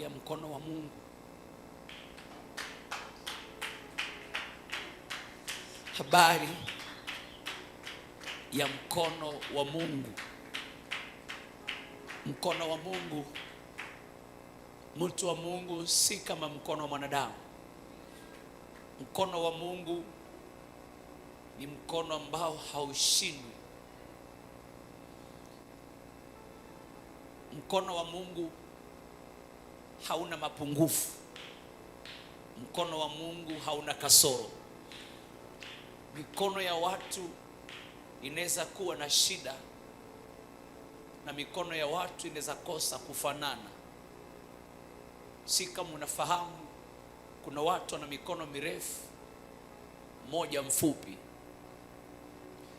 ya mkono wa Mungu. Habari ya mkono wa Mungu. Mkono wa Mungu, mtu wa Mungu si kama mkono wa mwanadamu. Mkono wa Mungu ni mkono ambao haushindwi. Mkono wa Mungu hauna mapungufu. Mkono wa Mungu hauna kasoro. Mikono ya watu inaweza kuwa na shida na mikono ya watu inaweza kosa kufanana. Si kama unafahamu, kuna watu wana mikono mirefu, moja mfupi.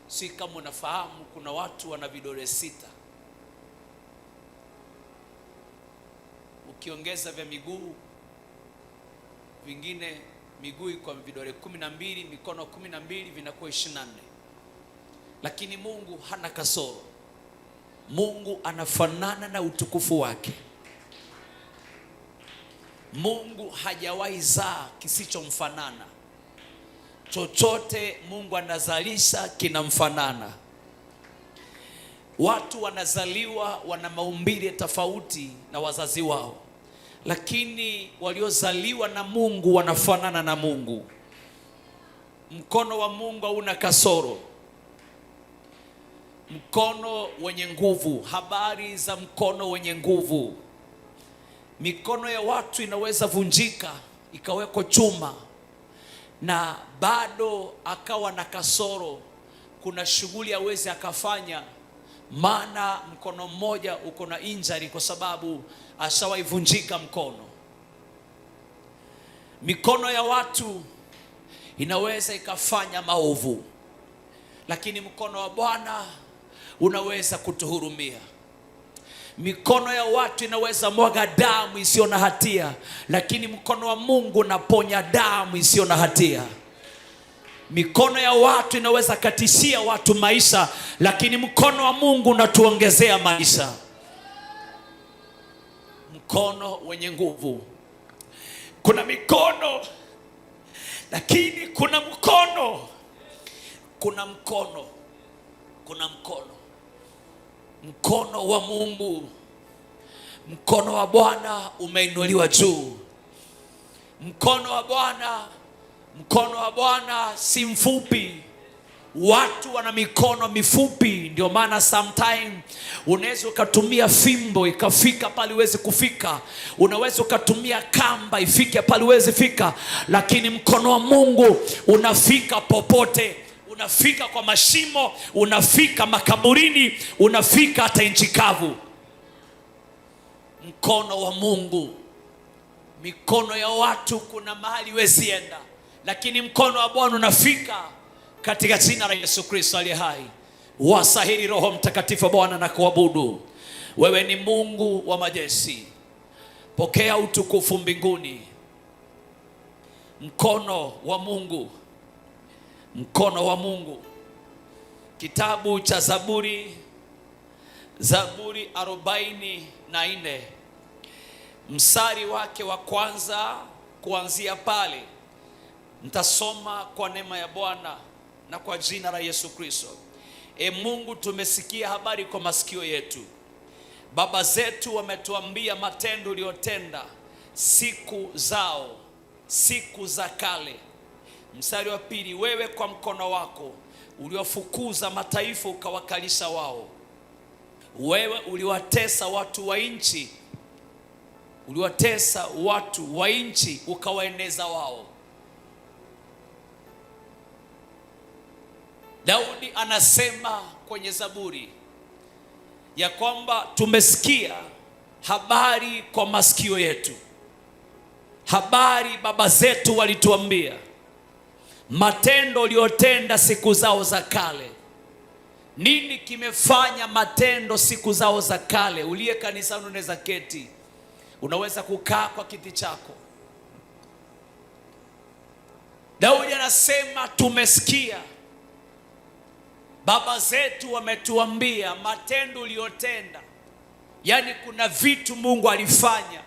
Si kama unafahamu, kuna watu wana vidole 6. Ukiongeza vya miguu, vingine miguu kwa vidole 12, mikono 12, vinakuwa 24. Lakini Mungu hana kasoro. Mungu anafanana na utukufu wake. Mungu hajawahi zaa kisichomfanana. Chochote Mungu anazalisha kinamfanana. Watu wanazaliwa wana maumbile tofauti na wazazi wao, lakini waliozaliwa na Mungu wanafanana na Mungu. Mkono wa Mungu hauna kasoro. Mkono wenye nguvu. Habari za mkono wenye nguvu. Mikono ya watu inaweza vunjika ikawekwa chuma na bado akawa na kasoro. Kuna shughuli hawezi akafanya, maana mkono mmoja uko na injury kwa sababu ashawahi vunjika mkono. Mikono ya watu inaweza ikafanya maovu, lakini mkono wa Bwana unaweza kutuhurumia. Mikono ya watu inaweza mwaga damu isiyo na hatia, lakini mkono wa Mungu unaponya damu isiyo na hatia. Mikono ya watu inaweza katishia watu maisha, lakini mkono wa Mungu unatuongezea maisha. Mkono wenye nguvu. Kuna mikono, lakini kuna mkono. Mkono wa Mungu. Mkono wa Bwana umeinuliwa juu. Mkono wa Bwana si mfupi. Watu wana mikono mifupi, ndio maana sometime unaweza ukatumia fimbo ikafika pale uweze kufika. Unaweza ukatumia kamba ifike pale uweze fika, lakini mkono wa Mungu unafika popote. Unafika kwa mashimo, unafika makaburini, unafika hata nchi kavu. Mkono wa Mungu. Mikono ya watu kuna mahali wezienda, lakini mkono wa Bwana unafika. Katika jina la Yesu Kristo aliye hai, wasahili Roho Mtakatifu Bwana na kuabudu. Wewe ni Mungu wa majeshi. Pokea utukufu mbinguni. Mkono wa Mungu. Mkono wa Mungu. Kitabu cha Zaburi 44 mstari wake wa kwanza kuanzia pale. Nitasoma kwa neema ya Bwana na kwa jina la Yesu Kristo. Mungu, tumesikia habari kwa masikio yetu. Baba zetu wametuambia matendo uliyotenda siku zao, siku za kale. Mstari wa pili, wewe kwa mkono wako uliofukuza mataifa ukawakalisha wao. Wewe uliwatesa watu wa nchi, ukawaeneza wao. Daudi anasema kwenye Zaburi ya kwamba tumesikia habari kwa masikio yetu. Habari baba zetu walituambia matendo uliyotenda siku zao za kale. Nini kimefanya matendo siku zao za kale? Uliye kanisani unaweza keti, unaweza kukaa kwa kiti chako. Daudi anasema tumesikia baba zetu wametuambia matendo uliyotenda. Yaani kuna vitu Mungu alifanya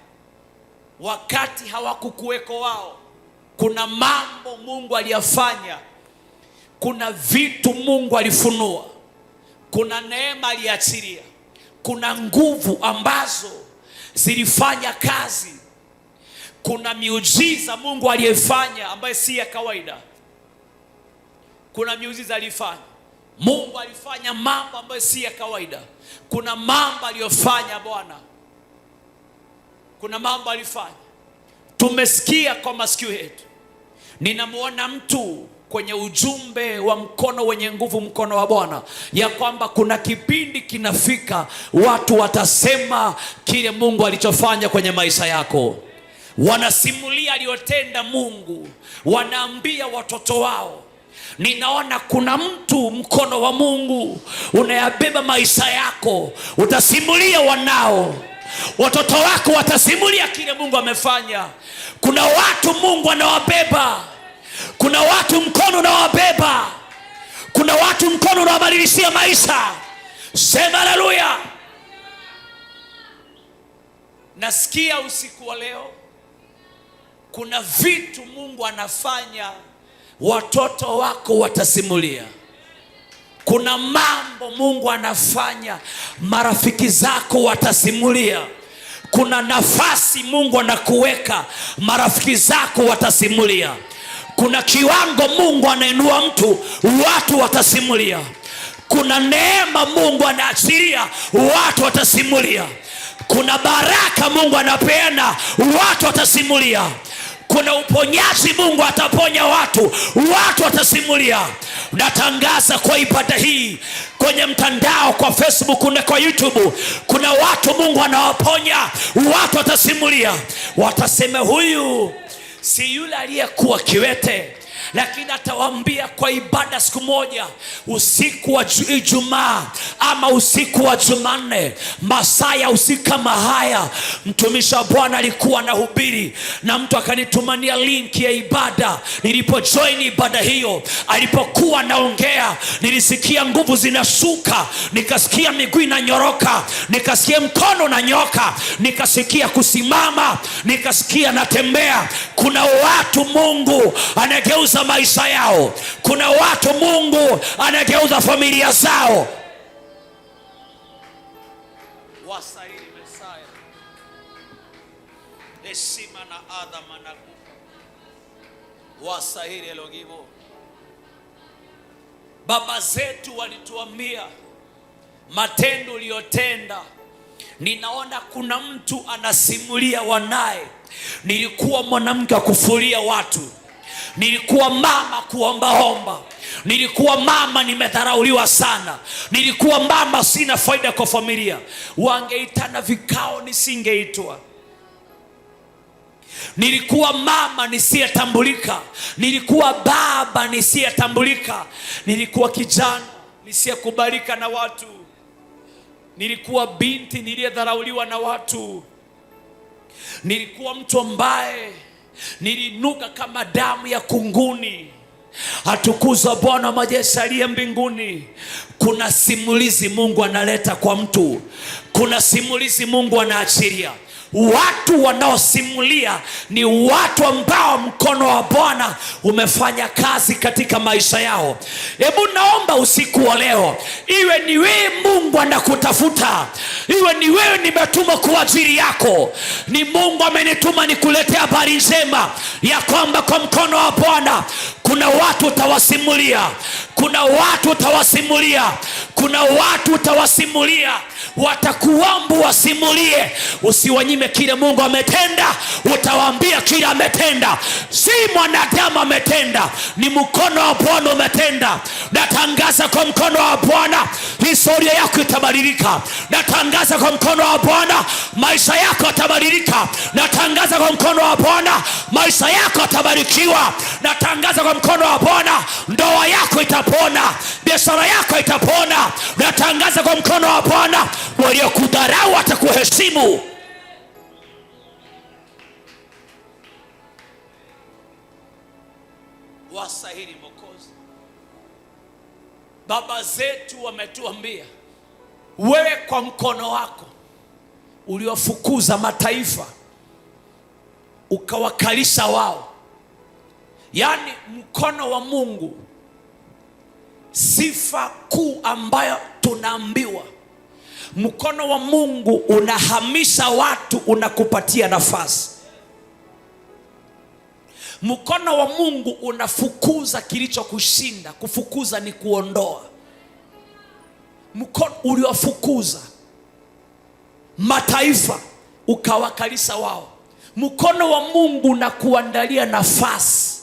wakati hawakukuweko wao. Kuna mambo Mungu aliyafanya, kuna vitu Mungu alifunua, kuna neema aliachilia, kuna nguvu ambazo zilifanya kazi, kuna miujiza Mungu aliyefanya ambaye si ya kawaida. Kuna miujiza alifanya Mungu, alifanya mambo ambayo si ya kawaida. Kuna mambo aliyofanya Bwana, kuna mambo alifanya, tumesikia kwa masikio yetu. Ninamuona mtu kwenye ujumbe wa mkono wenye nguvu, mkono wa Bwana, ya kwamba kuna kipindi kinafika, watu watasema kile Mungu alichofanya kwenye maisha yako. Wanasimulia aliyotenda Mungu, wanaambia watoto wao. Ninaona kuna mtu, mkono wa Mungu unayabeba maisha yako, utasimulia wanao, watoto wako watasimulia kile Mungu amefanya. Kuna watu Mungu anawabeba, kuna watu mkono unawabeba, kuna watu mkono unawabadilishia maisha. Sema haleluya. Nasikia usiku wa leo kuna vitu Mungu anafanya, watoto wako watasimulia. Kuna mambo Mungu anafanya, marafiki zako watasimulia. Kuna nafasi Mungu anakuweka, marafiki zako watasimulia. Kuna kiwango Mungu anainua mtu, watu watasimulia. Kuna neema Mungu anaachilia, watu watasimulia. Kuna baraka Mungu anapeana, watu watasimulia. Kuna uponyaji Mungu ataponya watu, watu watasimulia. Natangaza kwa ibada hii kwenye mtandao, kwa Facebook na kwa YouTube, kuna watu Mungu anawaponya, watu watasimulia. Watasema huyu si yule aliyekuwa kiwete, lakini atawaambia kwa ibada siku moja, usiku wa Ijumaa ama usiku wa Jumanne, masaa ya usiku kama haya, mtumishi wa Bwana alikuwa anahubiri na mtu akanitumania link ya ibada. Nilipojoin ibada hiyo, alipokuwa naongea, nilisikia nguvu zinashuka, nikasikia miguu inanyoroka, nikasikia mkono unanyoka, nikasikia kusimama, nikasikia natembea. Kuna watu Mungu anageuza maisha yao, kuna watu Mungu anageuza familia zao. Wasahili Mesaya, heshima na adhama na wasahili Elogimu. Baba zetu walituambia matendo uliyotenda. Ninaona kuna mtu anasimulia wanaye, nilikuwa mwanamke wa kufulia watu, nilikuwa mama kuombaomba, nilikuwa mama nimedharauliwa sana, nilikuwa mama sina faida kwa familia. Wangeitana vikao nisingeitwa. Nilikuwa mama nisiyetambulika, nilikuwa baba nisiyetambulika, nilikuwa kijana nisiyekubalika na watu, nilikuwa binti niliyedharauliwa na watu, nilikuwa mtu ambaye nilinuka kama damu ya kunguni. Atukuzwa Bwana wa majeshi aliye mbinguni. Kuna simulizi Mungu analeta kwa mtu, kuna simulizi Mungu anaachilia. Watu wanaosimulia ni watu ambao mkono wa Bwana umefanya kazi katika maisha yao. Hebu naomba usiku wa leo, iwe ni wewe Mungu anakutafuta, iwe ni wewe nimetumwa kwa ajili yako, ni Mungu amenituma nikuletea habari njema ya kwamba kwa mkono wa Bwana kuna watu utawasimulia, kuna watu utawasimulia, kuna watu utawasimulia. Watakuomba wasimulie, usiwanyime kile Mungu ametenda, utawaambia kile ametenda. Si mwanadamu ametenda, ni mkono wa Bwana umetenda. Natangaza kwa mkono wa Bwana historia yako itabadilika. Natangaza kwa mkono wa Bwana maisha yako yatabadilika. Natangaza kwa mkono wa Bwana maisha yako yatabarikiwa. Natangaza kwa mkono wa Bwana ndoa yako itapona, biashara yako itapona. Natangaza kwa mkono wa Bwana waliokudharau watakuheshimu. Wasahili Mwokozi. Baba zetu wametuambia, wewe kwa mkono wako uliofukuza mataifa, ukawakalisha wao. Yaani mkono wa Mungu, sifa kuu ambayo tunaambiwa, mkono wa Mungu unahamisha watu, unakupatia nafasi. Mkono wa Mungu unafukuza kilichokushinda. Kufukuza ni kuondoa. Mkono uliofukuza mataifa ukawakalisha wao. Mkono wa Mungu unakuandalia nafasi.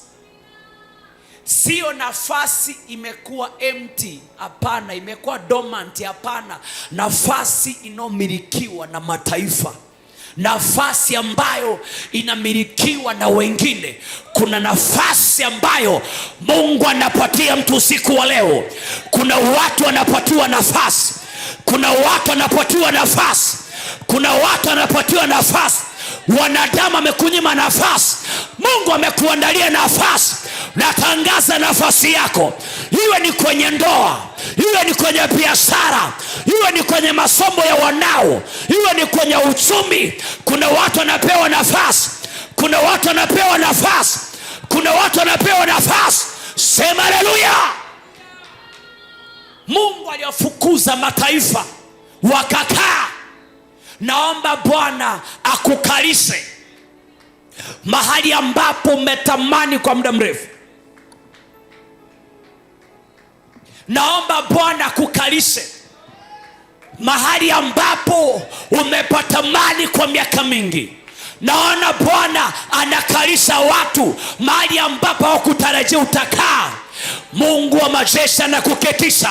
Sio nafasi imekuwa empty, hapana. Imekuwa dormant, hapana. Nafasi inomilikiwa na mataifa, nafasi ambayo inamilikiwa na wengine. Kuna nafasi ambayo Mungu anapatia mtu usiku wa leo. Kuna watu wanapatiwa nafasi. Kuna watu wanapatiwa nafasi. Kuna watu wanapatiwa nafasi. Wanadamu amekunyima nafasi, Mungu amekuandalia nafasi. Natangaza nafasi yako, iwe ni kwenye ndoa, iwe ni kwenye biashara, iwe ni kwenye masomo ya wanao, iwe ni kwenye uchumi. Kuna watu wanapewa nafasi. Kuna watu wanapewa nafasi. Kuna watu wanapewa nafasi. Sema haleluya. Mungu aliwafukuza mataifa wakakaa. Naomba Bwana akukalishe mahali ambapo umetamani kwa muda mrefu. Naomba Bwana akukalishe mahali ambapo umepatamani kwa miaka mingi. Naona Bwana anakalisha watu mahali ambapo hawakutarajia utakaa. Mungu wa majeshi anakuketisha.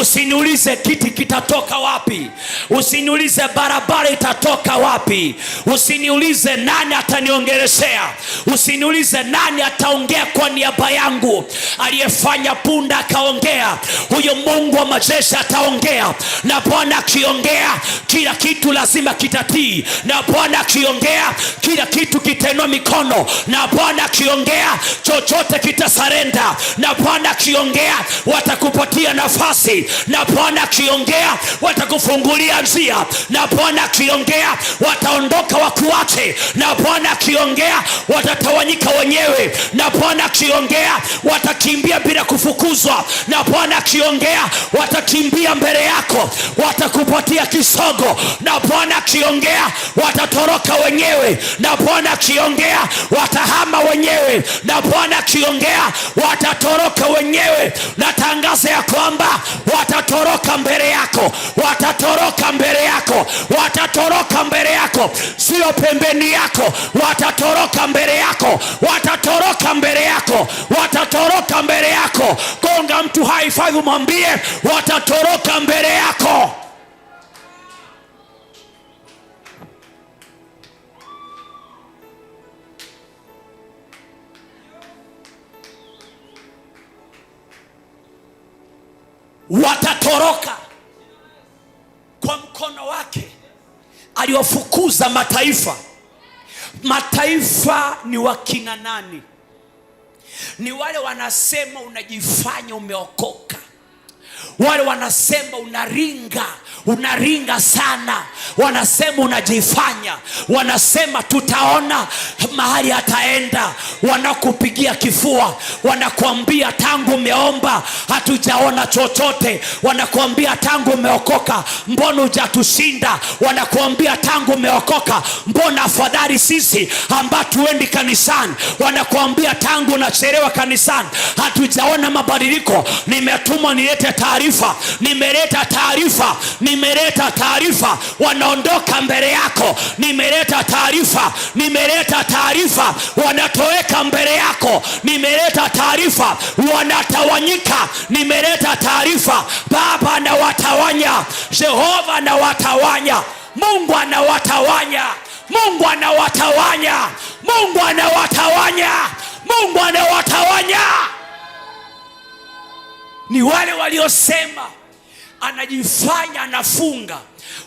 Usiniulize kiti kitatoka wapi. Usiniulize barabara itatoka wapi. Usiniulize nani ataniongeleshea. Usiniulize nani ataongea kwa niaba yangu. Aliyefanya punda akaongea, huyo Mungu wa majeshi ataongea. Na Bwana akiongea, kila kitu lazima kitatii. Na Bwana akiongea, kila kitu kitainua mikono. Na Bwana akiongea, chochote kitasarenda. Na Bwana akiongea, watakupatia nafasi. Na Bwana akiongea, watakufungulia njia. Na Bwana akiongea, wataondoka wakuache. Na Bwana akiongea, watatawanyika wenyewe. Na Bwana akiongea, watakimbia bila kufukuzwa. Na Bwana akiongea, watakimbia mbele yako, watakupatia kisogo. Na Bwana akiongea, watatoroka wenyewe. Na Bwana akiongea, watahama wenyewe. Na Bwana akiongea, watatoroka wenyewe. Natangaza ya kwamba watatoroka mbele yako. Watatoroka mbele yako. Watatoroka mbele yako, sio pembeni yako. Watatoroka mbele yako. Watatoroka mbele yako. Watatoroka mbele yako. Gonga mtu high five, mwambie watatoroka mbele yako. Watatoroka kwa mkono wake aliofukuza mataifa. Mataifa ni wakina nani? Ni wale wanasema unajifanya umeokoka. Wale wanasema unaringa sana. Wanasema unajifanya. Wanasema tutaona mahali hataenda. Wanakupigia kifua. Wanakuambia tangu umeomba hatujaona chochote. Wanakuambia tangu umeokoka mbona hujatushinda. Wanakuambia tangu umeokoka mbona afadhali sisi ambao tuendi kanisani. Wanakuambia tangu unachelewa kanisani hatujaona mabadiliko. Nimetumwa nilete taarifa. Nimeleta taarifa. Nimeleta taarifa. Wanaondoka mbele yako. Nimeleta taarifa. Nimeleta taarifa. Wanatoweka mbele yako. Nimeleta taarifa. Wanatawanyika. Nimeleta taarifa. Baba anawatawanya. Jehova anawatawanya. Mungu anawatawanya. Mungu anawatawanya. Mungu anawatawanya. Mungu anawatawanya. Ni wale waliosema anajifanya anafunga.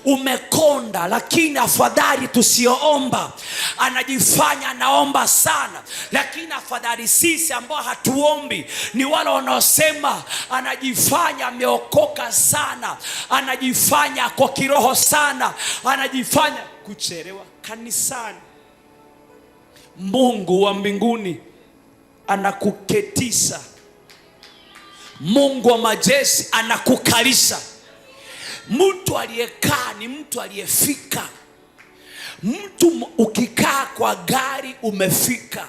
Umekonda, lakini afadhali tusioomba. Anajifanya anaomba sana, lakini afadhali sisi ambao hatuombi. Ni wale wanaosema anajifanya ameokoka sana, anajifanya kwa kiroho sana, anajifanya kuchelewa kanisani. Mungu wa mbinguni anakuketisha. Mungu wa majeshi anakukalisha. Mtu aliyekaa ni mtu aliyefika. Mtu ukikaa kwa gari umefika,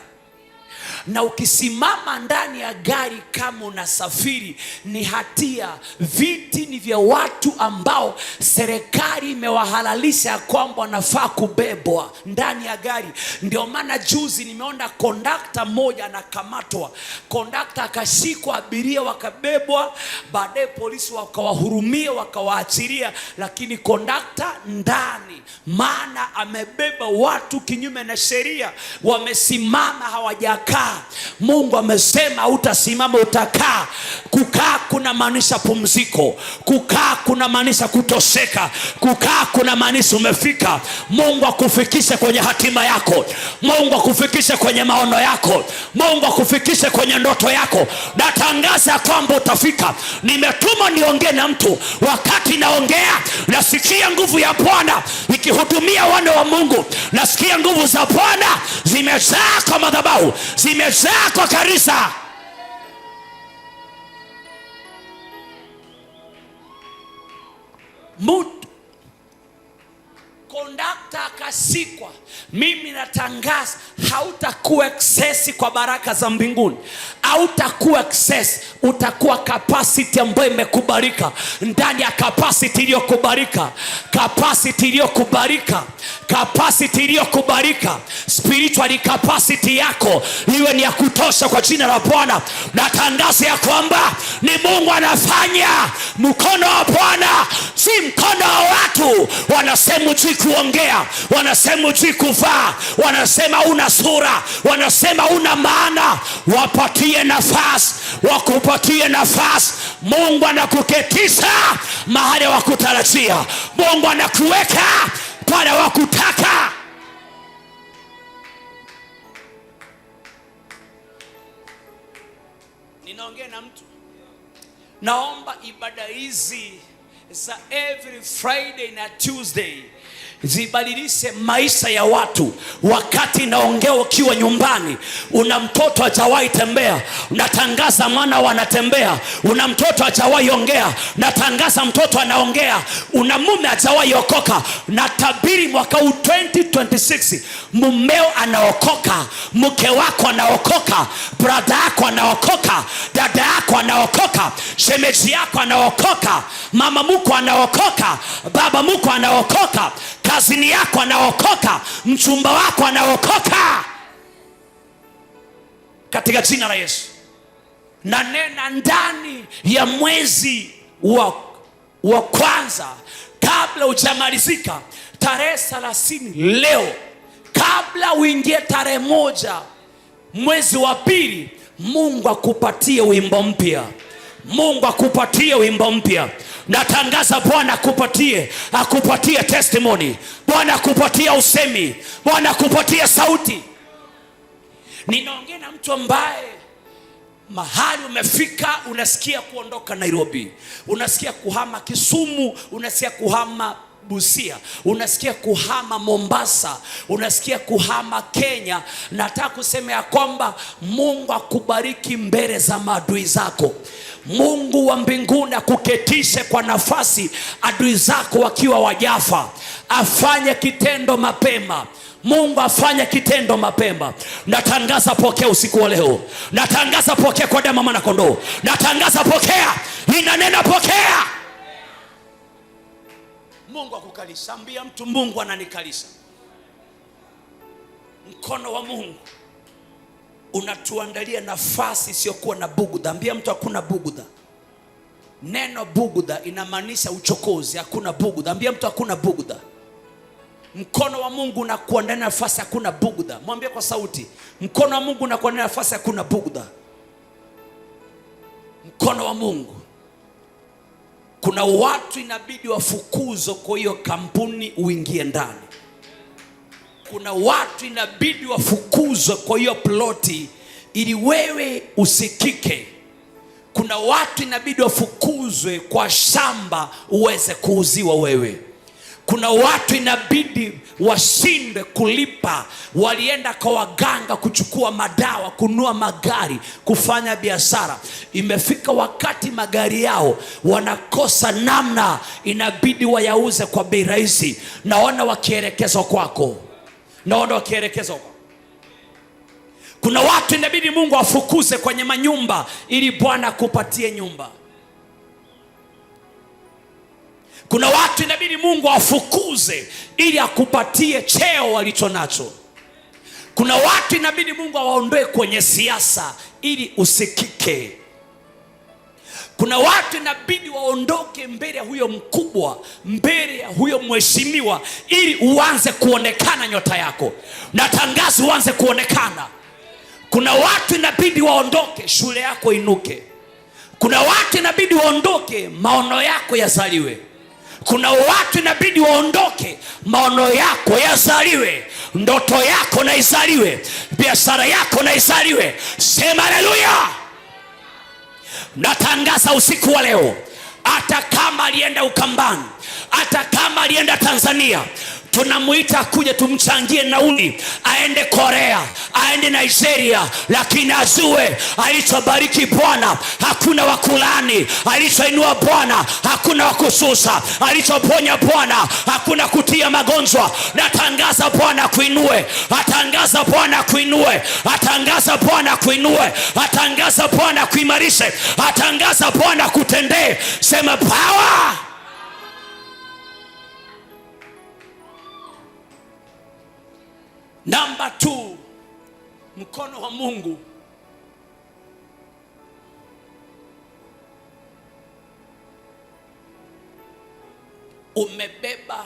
na ukisimama ndani ya gari kama unasafiri ni hatia. Viti ni vya watu ambao serikali imewahalalisha kwamba wanafaa kubebwa ndani ya gari. Ndio maana juzi nimeona kondakta mmoja anakamatwa. Kondakta akashikwa, abiria wakabebwa, baadaye polisi wakawahurumia wakawaachilia, lakini kondakta ndani, maana amebeba watu kinyume na sheria. Wamesimama hawajakaa. Mungu amesema utasimama, utakaa. Kukaa kuna maanisha pumziko. Kukaa kuna maanisha kutosheka. Kukaa kuna maanisha umefika. Mungu akufikishe kwenye hatima yako. Mungu akufikishe kwenye maono yako. Mungu akufikishe kwenye ndoto yako. Natangaza kwamba utafika. Nimetumwa niongee na mtu. Wakati naongea nasikia nguvu ya Bwana ikihudumia wana wa Mungu. Nasikia nguvu za Bwana zimejaa kwa madhabahu, zimejaa kwa kanisa. Mtu kondakta akasikwa. Mimi natangaza hautakuwa excess kwa baraka za mbinguni. Hautakuwa excess, utakuwa capacity ambayo imekubalika. Ndani ya capacity iliyokubalika, capacity iliyokubalika, capacity iliyokubalika, spiritual capacity yako iwe ni ya kutosha kwa jina la Bwana. Natangaza ya kwamba ni Mungu anafanya. Mkono wa Bwana si mkono wa watu. Wanasema ujui kuongea, wanasema ujui kuvaa, wanasema una sura, wanasema una maana. Wapatie nafasi, wakupatie nafasi. Mungu anakuketisha mahali wa kutarajia. Mungu anakuweka pale wa kutaka. Ninaongea na mtu. Naomba ibada hizi za every Friday na Tuesday zibadilishe maisha ya watu. Wakati naongea ukiwa nyumbani, una mtoto hajawahi tembea, natangaza mwana wanatembea. Una mtoto hajawahi ongea, natangaza mtoto anaongea. Una mume hajawahi okoka, natabiri mwaka 2026 mumeo anaokoka, mke wako anaokoka, brother yako anaokoka, dada yako anaokoka, shemeji yako anaokoka, mama mko anaokoka, baba mko anaokoka, kazini yako anaokoka, mchumba wako anaokoka katika jina la Yesu. Na nena ndani ya mwezi wa kwanza, kabla hujamalizika tarehe 30 leo, kabla uingie tarehe 1 mwezi wa pili, Mungu akupatie wimbo mpya. Mungu akupatie wimbo mpya. Natangaza Bwana akupatie testimony. Bwana akupatie usemi. Bwana akupatie sauti. Ninaongea na mtu ambaye mahali umefika, unasikia kuondoka Nairobi, unasikia kuhama Kisumu, unasikia kuhama Busia, unasikia kuhama Mombasa, unasikia kuhama Kenya. Nataka kusema ya kwamba Mungu akubariki mbele za maadui zako. Mungu wa mbinguni akuketishe kwa nafasi adui zako wakiwa wajafa. Afanye kitendo mapema. Mungu afanye kitendo mapema. Natangaza pokea usiku wa leo. Natangaza pokea kwa damu mwana kondoo. Natangaza pokea. Ninanena pokea. Mungu akukalisha. Ambia mtu Mungu ananikalisha. Mkono wa Mungu unatuandalia nafasi isiyokuwa na bugudha. Ambia mtu hakuna bugudha. Neno bugudha inamaanisha uchokozi. Hakuna bugudha. Ambia mtu hakuna bugudha. Mkono wa Mungu unakuandalia nafasi, hakuna bugudha. Mwambie kwa sauti, mkono wa Mungu unakuandalia nafasi, hakuna bugudha. Mkono wa Mungu. Kuna watu inabidi wafukuzwe kwa hiyo kampuni uingie ndani. Kuna watu inabidi wafukuzwe kwa hiyo ploti ili wewe usikike. Kuna watu inabidi wafukuzwe kwa shamba uweze kuuziwa wewe. Kuna watu inabidi washinde kulipa. Walienda kwa waganga kuchukua madawa, kununua magari, kufanya biashara. Imefika wakati magari yao wanakosa namna, inabidi wayauze kwa bei rahisi. Naona wakielekezwa kwako. Kuna watu inabidi Mungu afukuze kwenye manyumba ili Bwana akupatie nyumba. Kuna watu inabidi Mungu afukuze ili akupatie cheo walicho nacho. Kuna watu inabidi Mungu awaondoe kwenye siasa ili usikike. Kuna watu inabidi waondoke mbele ya huyo mkubwa, mbele ya huyo mheshimiwa, ili uanze kuonekana nyota yako. Natangaza uanze kuonekana. Kuna watu inabidi waondoke, shule yako inuke. Kuna watu inabidi waondoke, maono yako yazaliwe. Kuna watu inabidi waondoke, maono yako yazaliwe, ndoto yako na izaliwe, biashara yako na izaliwe. Sema haleluya. Natangaza usiku wa leo, hata kama alienda Ukambani, hata kama alienda Tanzania, tunamuita kuja tumchangie nauli, aende Korea, aende Nigeria, lakini azue alichobariki Bwana hakuna wakulani, alichoinua Bwana hakuna wakususa, alichoponya Bwana hakuna kutia magonjwa. Natangaza Bwana kuinue, atangaza Bwana kuinue, atangaza Bwana kuinue, atangaza Bwana kuimarishe, atangaza Bwana kutendee. Sema power. Namba 2, mkono wa Mungu umebeba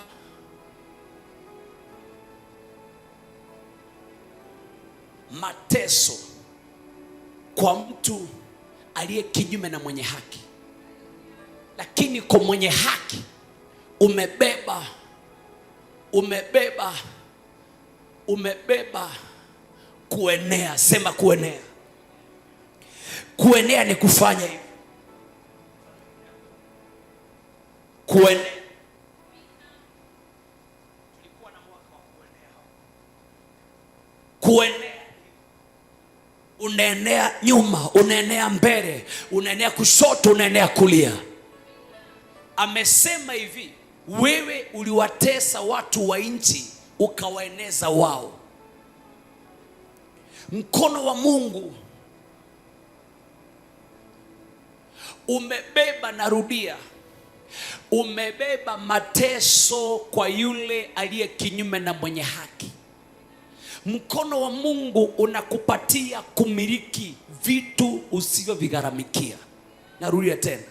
mateso kwa mtu aliye kinyume na mwenye haki, lakini kwa mwenye haki umebeba kuenea. Sema kuenea. Kuenea ni kufanya hivi. Kuenea. Tulikuwa na mwaka wa kuenea. Kuenea. Unaenea nyuma, unaenea mbele, unaenea kushoto, unaenea kulia. Amesema hivi, wewe uliwatesa watu wa nchi ukawaeneza wao. Mkono wa Mungu umebeba, narudia, umebeba mateso kwa yule aliye kinyume na mwenye haki. Mkono wa Mungu unakupatia kumiliki vitu usivyovigharamikia. Narudia tena,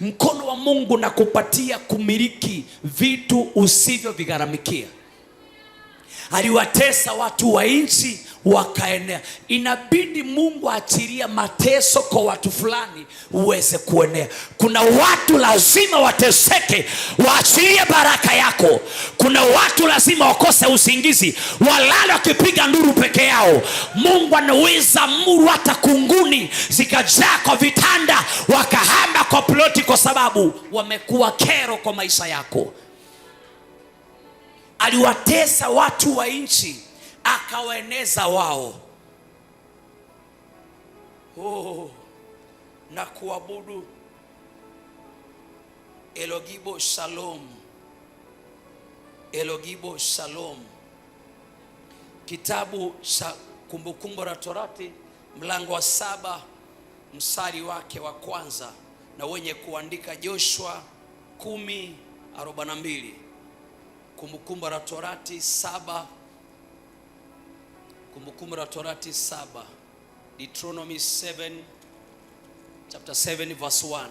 mkono wa Mungu unakupatia kumiliki vitu usivyovigharamikia. Aliwatesa watu wa nchi wakaenea. Inabidi Mungu aachilie mateso kwa watu fulani uweze kuenea. Kuna watu lazima wateseke waachilie baraka yako. Kuna watu lazima wakose usingizi, walale wakipiga nduru peke yao. Mungu anaweza amuru hata kunguni zikajaa kwa vitanda, wakahama kwa ploti, kwa sababu wamekuwa kero kwa maisha yako. Aliwatesa watu wa nchi akawaeneza wao. Na kuabudu Elogibo Shalom. Elogibo Shalom. Kitabu cha Kumbukumbu la Torati mlango wa 7 mstari wake wa kwanza, na wenye kuandika Joshua 10:42. Kumbukumbu la Torati 7, Kumbukumbu la Torati 7, Deuteronomy 7, chapter 7 verse 1.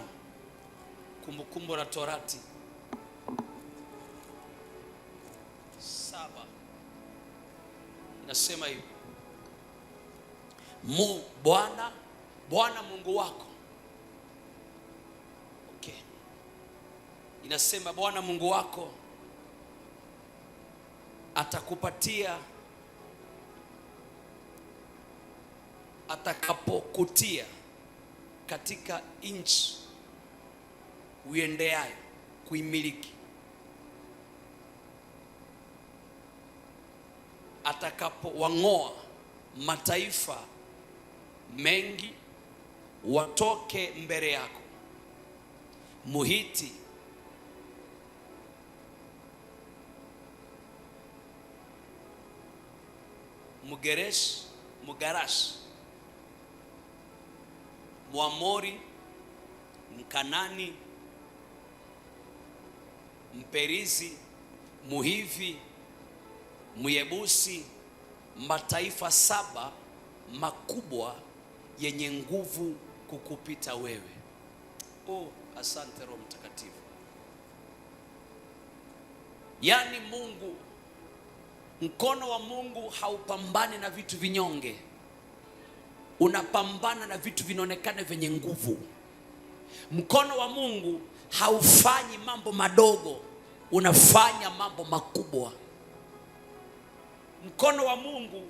Kumbukumbu la Torati 7 inasema hivi, Bwana Mungu wako. Okay. Inasema Bwana Mungu wako atakupatia, atakapokutia katika nchi uendeayo kuimiliki, atakapowang'oa mataifa mengi watoke mbele yako, Muhiti, Mugarash, Mwamori, Mkanani, Mperizi, Muhivi, Myebusi, mataifa 7 makubwa yenye nguvu kukupita wewe. Oh, asante Roho Mtakatifu. Yaani Mungu, mkono wa Mungu haupambani na vitu vinyonge. Unapambana na vitu vinaonekana vyenye nguvu. Mkono wa Mungu haufanyi mambo madogo, unafanya mambo makubwa. Mkono wa Mungu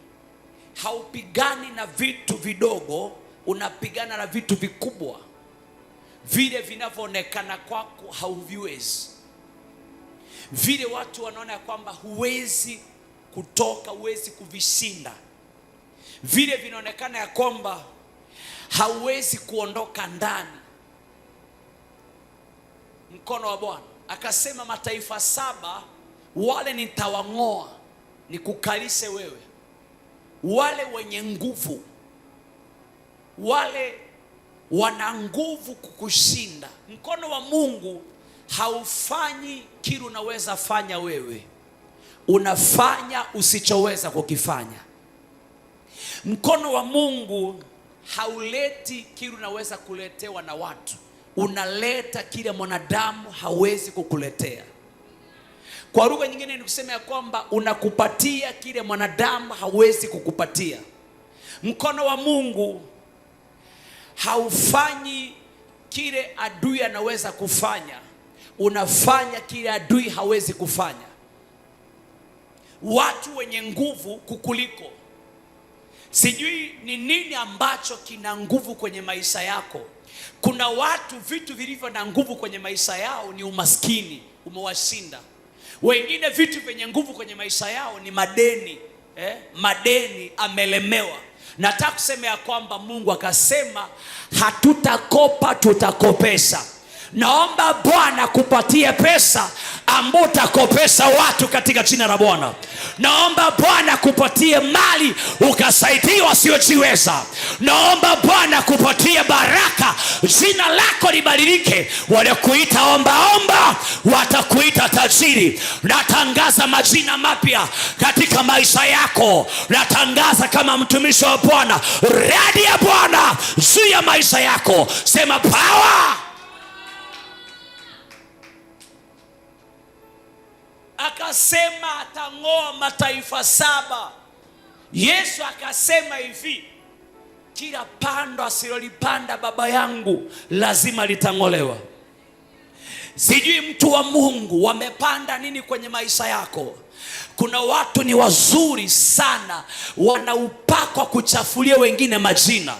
haupigani na vitu vidogo, unapigana na vitu vikubwa. Vile vinavyoonekana kwako hauviwezi, vile watu wanaona kwamba huwezi kutoka, huwezi kuvishinda, vile vinaonekana ya kwamba hauwezi kuondoka ndani. Mkono wa Bwana akasema mataifa 7 wale nitawang'oa, nikukalishe wewe, wale wenye nguvu, wale wana nguvu kukushinda. Mkono wa Mungu haufanyi kile unaweza fanya wewe, unafanya usichoweza kukifanya. Mkono wa Mungu hauleti kile unaweza kuletewa na watu, unaleta kile mwanadamu hawezi kukuletea. Kwa lugha nyingine ni kusema ya kwamba unakupatia kile mwanadamu hawezi kukupatia. Mkono wa Mungu haufanyi kile adui anaweza kufanya, unafanya kile adui hawezi kufanya. Watu wenye nguvu kukuliko, sijui ni nini ambacho kina nguvu kwenye maisha yako. Kuna watu vitu vilivyo na nguvu kwenye maisha yao ni umaskini, umewashinda. Wengine vitu vyenye nguvu kwenye maisha yao ni madeni, madeni, amelemewa. Nataka kusema ya kwamba Mungu akasema hatutakopa, tutakopesha. Naomba Bwana kupatie pesa ambayo utakopesha watu katika jina la Bwana. Naomba Bwana kupatie mali ukasaidia wasiojiweza. Naomba Bwana kupatie baraka, jina lako libadilike. Wale kuita omba watakuita tajiri. Natangaza majina mapya katika maisha yako. Natangaza kama mtumishi wa Bwana, radi ya Bwana juu ya maisha yako. Sema power. Akasema atang'oa mataifa 7. Yesu akasema hivi, kila pando asilolipanda baba yangu lazima litang'olewa. Sijui mtu wa Mungu wamepanda nini kwenye maisha yako. Kuna watu ni wazuri sana, wanaupakwa kuchafulia wengine majina.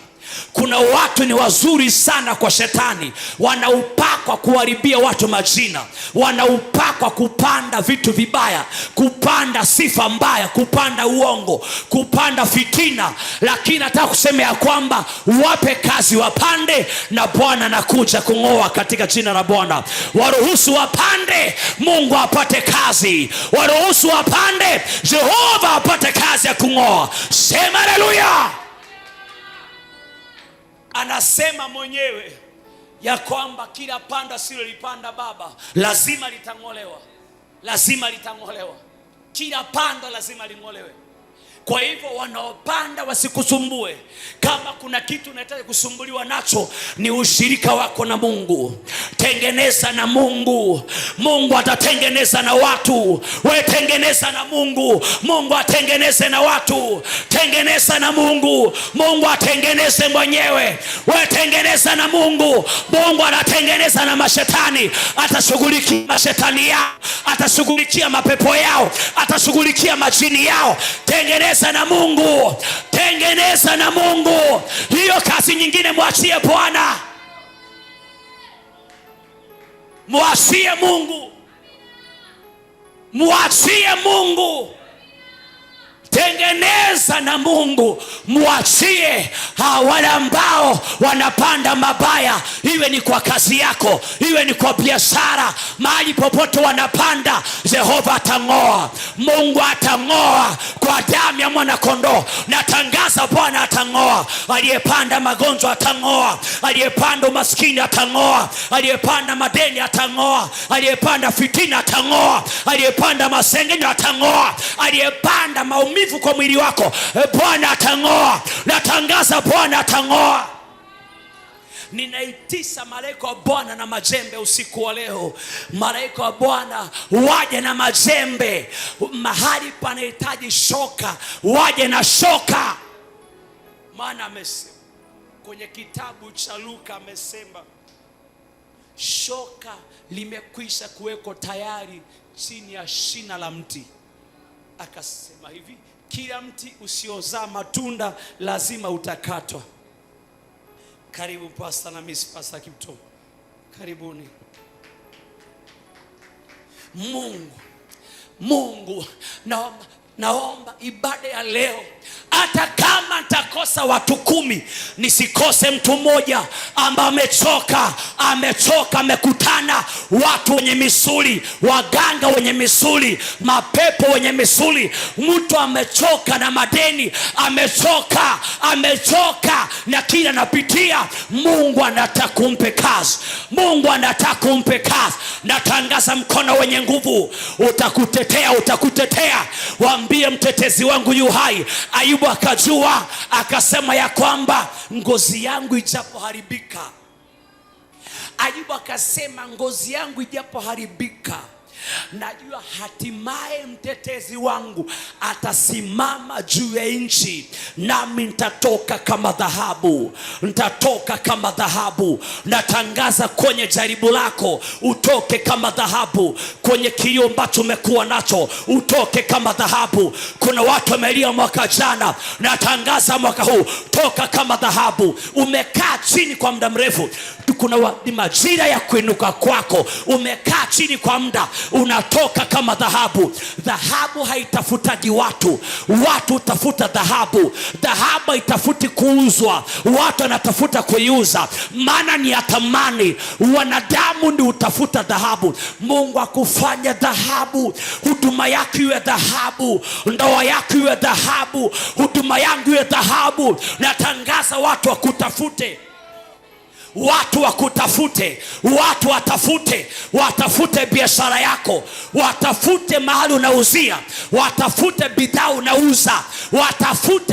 Kuna watu ni wazuri sana kwa shetani, wanaupakwa kuharibia watu majina, wanaupakwa kupanda vitu vibaya, kupanda sifa mbaya, kupanda uongo, kupanda fitina. Lakini nataka kusema ya kwamba wape kazi wapande, na Bwana anakuja kung'oa katika jina la Bwana. Waruhusu wapande, Mungu apate kazi. Waruhusu wapande, Jehova apate kazi ya kung'oa. Sema haleluya. Anasema mwenyewe ya kwamba kila pando asilolipanda baba lazima litang'olewa. Lazima litang'olewa. Kila pando lazima ling'olewe. Kwa hivyo wanaopanda wasikusumbue. Kama kuna kitu unahitaji kusumbuliwa nacho, ni ushirika wako na Mungu. Tengeneza na Mungu, Mungu atatengeneza na watu. Wewe tengeneza na Mungu, Mungu atengeneze na watu. Tengeneza na Mungu, Mungu atengeneze mwenyewe. Wewe tengeneza na Mungu, Mungu anatengeneza na mashetani. Atashughulikia mashetani yao, atashughulikia mapepo yao, atashughulikia majini yao. Tengeneza na Mungu, tengeneza na Mungu. Hiyo kazi nyingine mwachie Bwana. Mwachie Mungu, mwachie Mungu. Tengeneza na Mungu, muachie wale ambao wanapanda mabaya, iwe ni kwa kazi yako, iwe ni kwa biashara, mahali popote wanapanda, Jehova atang'oa, Mungu atang'oa kwa damu ya mwana kondoo. Natangaza Bwana atang'oa. Aliyepanda magonjwa atang'oa, aliyepanda umaskini atang'oa, aliyepanda madeni atang'oa, aliyepanda fitina atang'oa, aliyepanda masengenyo atang'oa, aliyepanda maumivu kwa mwili wako Bwana atang'oa. Natangaza Bwana atang'oa. Ninaitisha malaika wa Bwana na majembe usiku wa leo. Malaika wa Bwana waje na majembe. Mahali panahitaji shoka, waje na shoka. Maana amesema kwenye kitabu cha Luka, amesema shoka limekwisha kuweko tayari chini ya shina la mti. Akasema hivi, kila mti usiozaa matunda lazima utakatwa. Karibu Pastor na Miss Pastor Kipto. Karibuni. Mungu naomba ibada ya leo, hata kama nitakosa watu 10, nisikose mtu mmoja ambaye amechoka, amekutana watu wenye misuli, waganga wenye misuli, mapepo wenye misuli. Mtu amechoka na madeni, amechoka na kila napitia. Mungu anataka kumpe kazi, Mungu anataka kumpe kazi. Natangaza mkono wenye nguvu utakutetea. Waambie mtetezi wangu yu hai. Ayubu akajua, akasema ya kwamba ngozi yangu ijapoharibika. Ayubu akasema ngozi yangu ijapoharibika, najua hatimaye mtetezi wangu atasimama juu ya nchi, nami nitatoka kama dhahabu. Natangaza kwenye jaribu lako utoke kama dhahabu, kwenye kilio ambacho umekuwa nacho utoke kama dhahabu. Kuna watu wamelia mwaka jana, natangaza mwaka huu toka kama dhahabu. Umekaa chini kwa muda mrefu, kuna majira ya kuinuka kwako. Umekaa chini kwa muda, unatoka kama dhahabu. Dhahabu haitafutaji watu utafuta dhahabu. Dhahabu haitafuti kuuzwa, watu wanatafuta kuiuza, maana ni ya thamani. Wanadamu ndio utafuta dhahabu. Mungu akufanya dhahabu. Huduma yako iwe dhahabu, ndoa yako iwe dhahabu, huduma yangu iwe dhahabu. Natangaza watu wakutafute, watu wakutafute, watu watafute biashara yako, watafute mahali unauzia, watafute bidhaa unauza,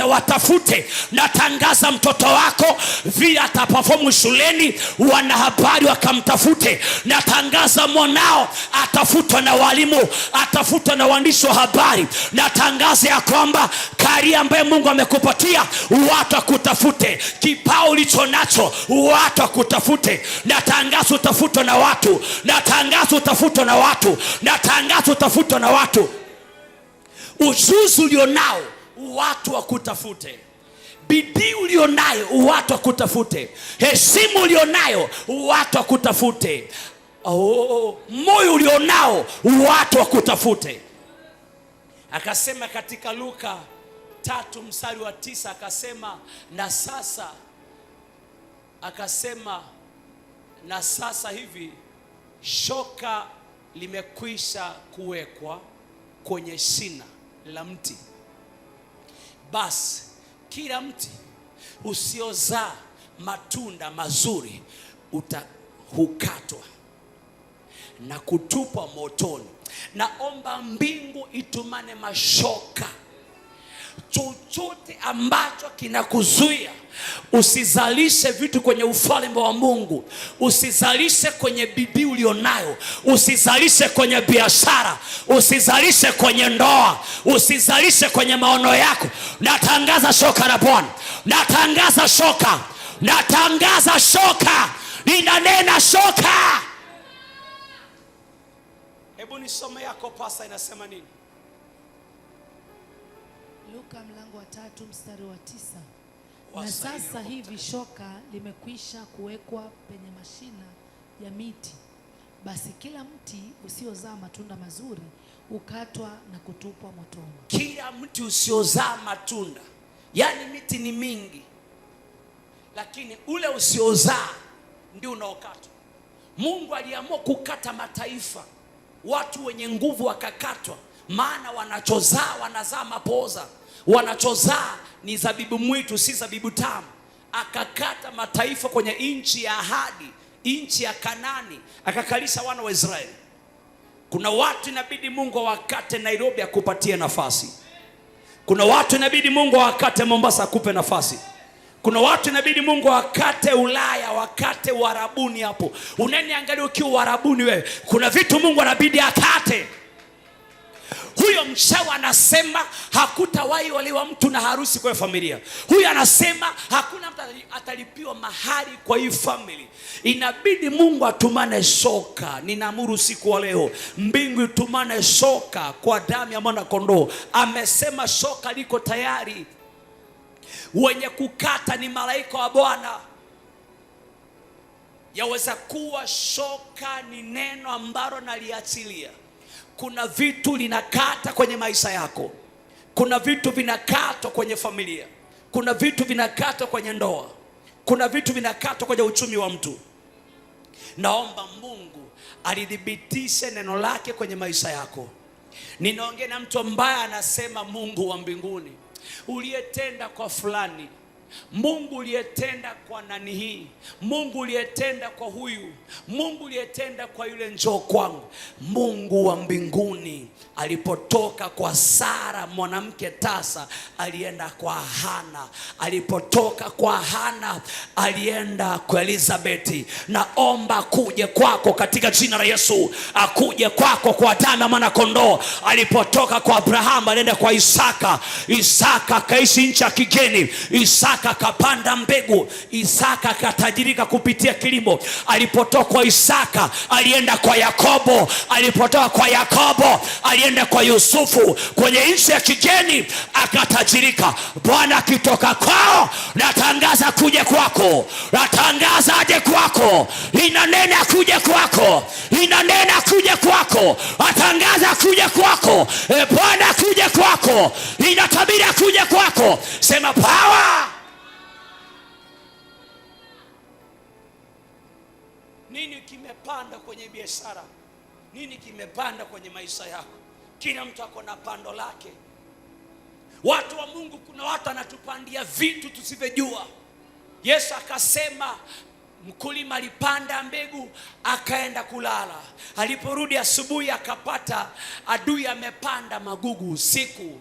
watafute. Natangaza mtoto wako vile ataperform shuleni, wanahabari wakamtafute. Natangaza mwanao atafutwa na walimu, atafutwa na waandishi wa habari. Natangaza ya kwamba karia ambaye Mungu amekupatia, watu wakutafute. Kipao ulicho nacho, watu wakutafute. Natangaza utafutwa na watu, natangaza utafutwa na watu, natangaza utafutwa na watu. Ujuzi ulionao, watu wakutafute. Bidii ulionayo, watu wakutafute. Heshima ulionayo, watu wakutafute. Moyo ulionao, watu wakutafute. Akasema katika Luka 3:9, akasema na sasa hivi shoka limekwisha kuwekwa kwenye shina la mti. Basi kila mti usiozaa matunda mazuri hukatwa na kutupwa motoni. Naomba mbingu itumane mashoka. Chochote ambacho kinakuzuia usizalishe vitu kwenye ufalme wa Mungu, usizalishe kwenye bidii ulionayo, usizalishe kwenye biashara, usizalishe kwenye ndoa, usizalishe kwenye maono yako, natangaza shoka la Bwana. Natangaza shoka. Ninanena shoka. Hebu nisome yako pasa, inasema nini? Luka 3:9. Na sasa hivi shoka limekwisha kuwekwa penye mashina ya miti. Basi kila mti usiozaa matunda mazuri hukatwa na kutupwa motoni. Kila mti usiozaa matunda, yani miti ni mingi, lakini ule usiozaa ndio unaokatwa. Mungu aliamua kukata mataifa, watu wenye nguvu wakakatwa, maana wanachozaa wanazaa mapoza, wanachozaa ni zabibu mwitu, si zabibu tamu. Akakata mataifa kwenye nchi ya ahadi, nchi ya Kanani, akakalisha wana wa Israeli. Kuna watu inabidi Mungu awakate Nairobi akupatie nafasi. Kuna watu inabidi Mungu awakate Mombasa akupe nafasi. Kuna watu inabidi Mungu wakate Ulaya, wakate Uarabuni hapo. Unaniangalia ukiwa Uarabuni wewe, kuna vitu Mungu anabidi akate. Huyo mchawi anasema hakutawahi olewa mtu na harusi kwa familia. Huyo anasema hakuna mtu atalipiwa mahari kwa hii family. Inabidi Mungu atumane shoka. Ninaamuru siku wa leo mbingu itumane shoka kwa damu ya mwana kondoo. Amesema shoka liko tayari. Wenye kukata ni malaika wa Bwana. Yaweza kuwa shoka ni neno ambalo naliachilia. Kuna vitu linakata kwenye maisha yako. Kuna vitu vinakatwa kwenye familia. Kuna vitu vinakatwa kwenye ndoa. Kuna vitu vinakatwa kwenye uchumi wa mtu. Naomba Mungu alidhibitishe neno lake kwenye maisha yako. Ninaongea na mtu ambaye anasema, Mungu wa mbinguni, uliyetenda kwa fulani, Mungu uliyetenda kwa nani hii, Mungu uliyetenda kwa huyu, Mungu uliyetenda kwa yule, njoo kwangu. Mungu wa mbinguni alipotoka kwa Sara mwanamke tasa, alienda kwa Hana. Alipotoka kwa Hana, alienda kwa Elizabeti. Naomba kuje kwako katika jina la Yesu. Akuje kwako kwa damu ya mwana kondoo. Alipotoka kwa Abrahamu, alienda kwa Isaka. Isaka kaishi nchi ya kigeni. Isaka akapanda mbegu. Isaka akatajirika kupitia kilimo. Alipotoka kwa Isaka, alienda kwa Yakobo. Alipotoka kwa Yakobo, alienda kwa Yusufu. Kwenye nchi ya kigeni akatajirika. Bwana akitoka kwao, natangaza kuja kwako. Natangaza aje kwako. Inanena kuja kwako. Inanena kuja kwako. Atangaza kuja kwako. Bwana kuja kwako. Inatabiri kuja kwako. Sema power. Nini kimepanda kwenye biashara? Nini kimepanda kwenye maisha yako? Kila mtu ako na pando lake. Watu wa Mungu, kuna watu anatupandia vitu tusivyojua. Yesu akasema mkulima alipanda mbegu akaenda kulala. Aliporudi asubuhi akapata adui amepanda magugu usiku.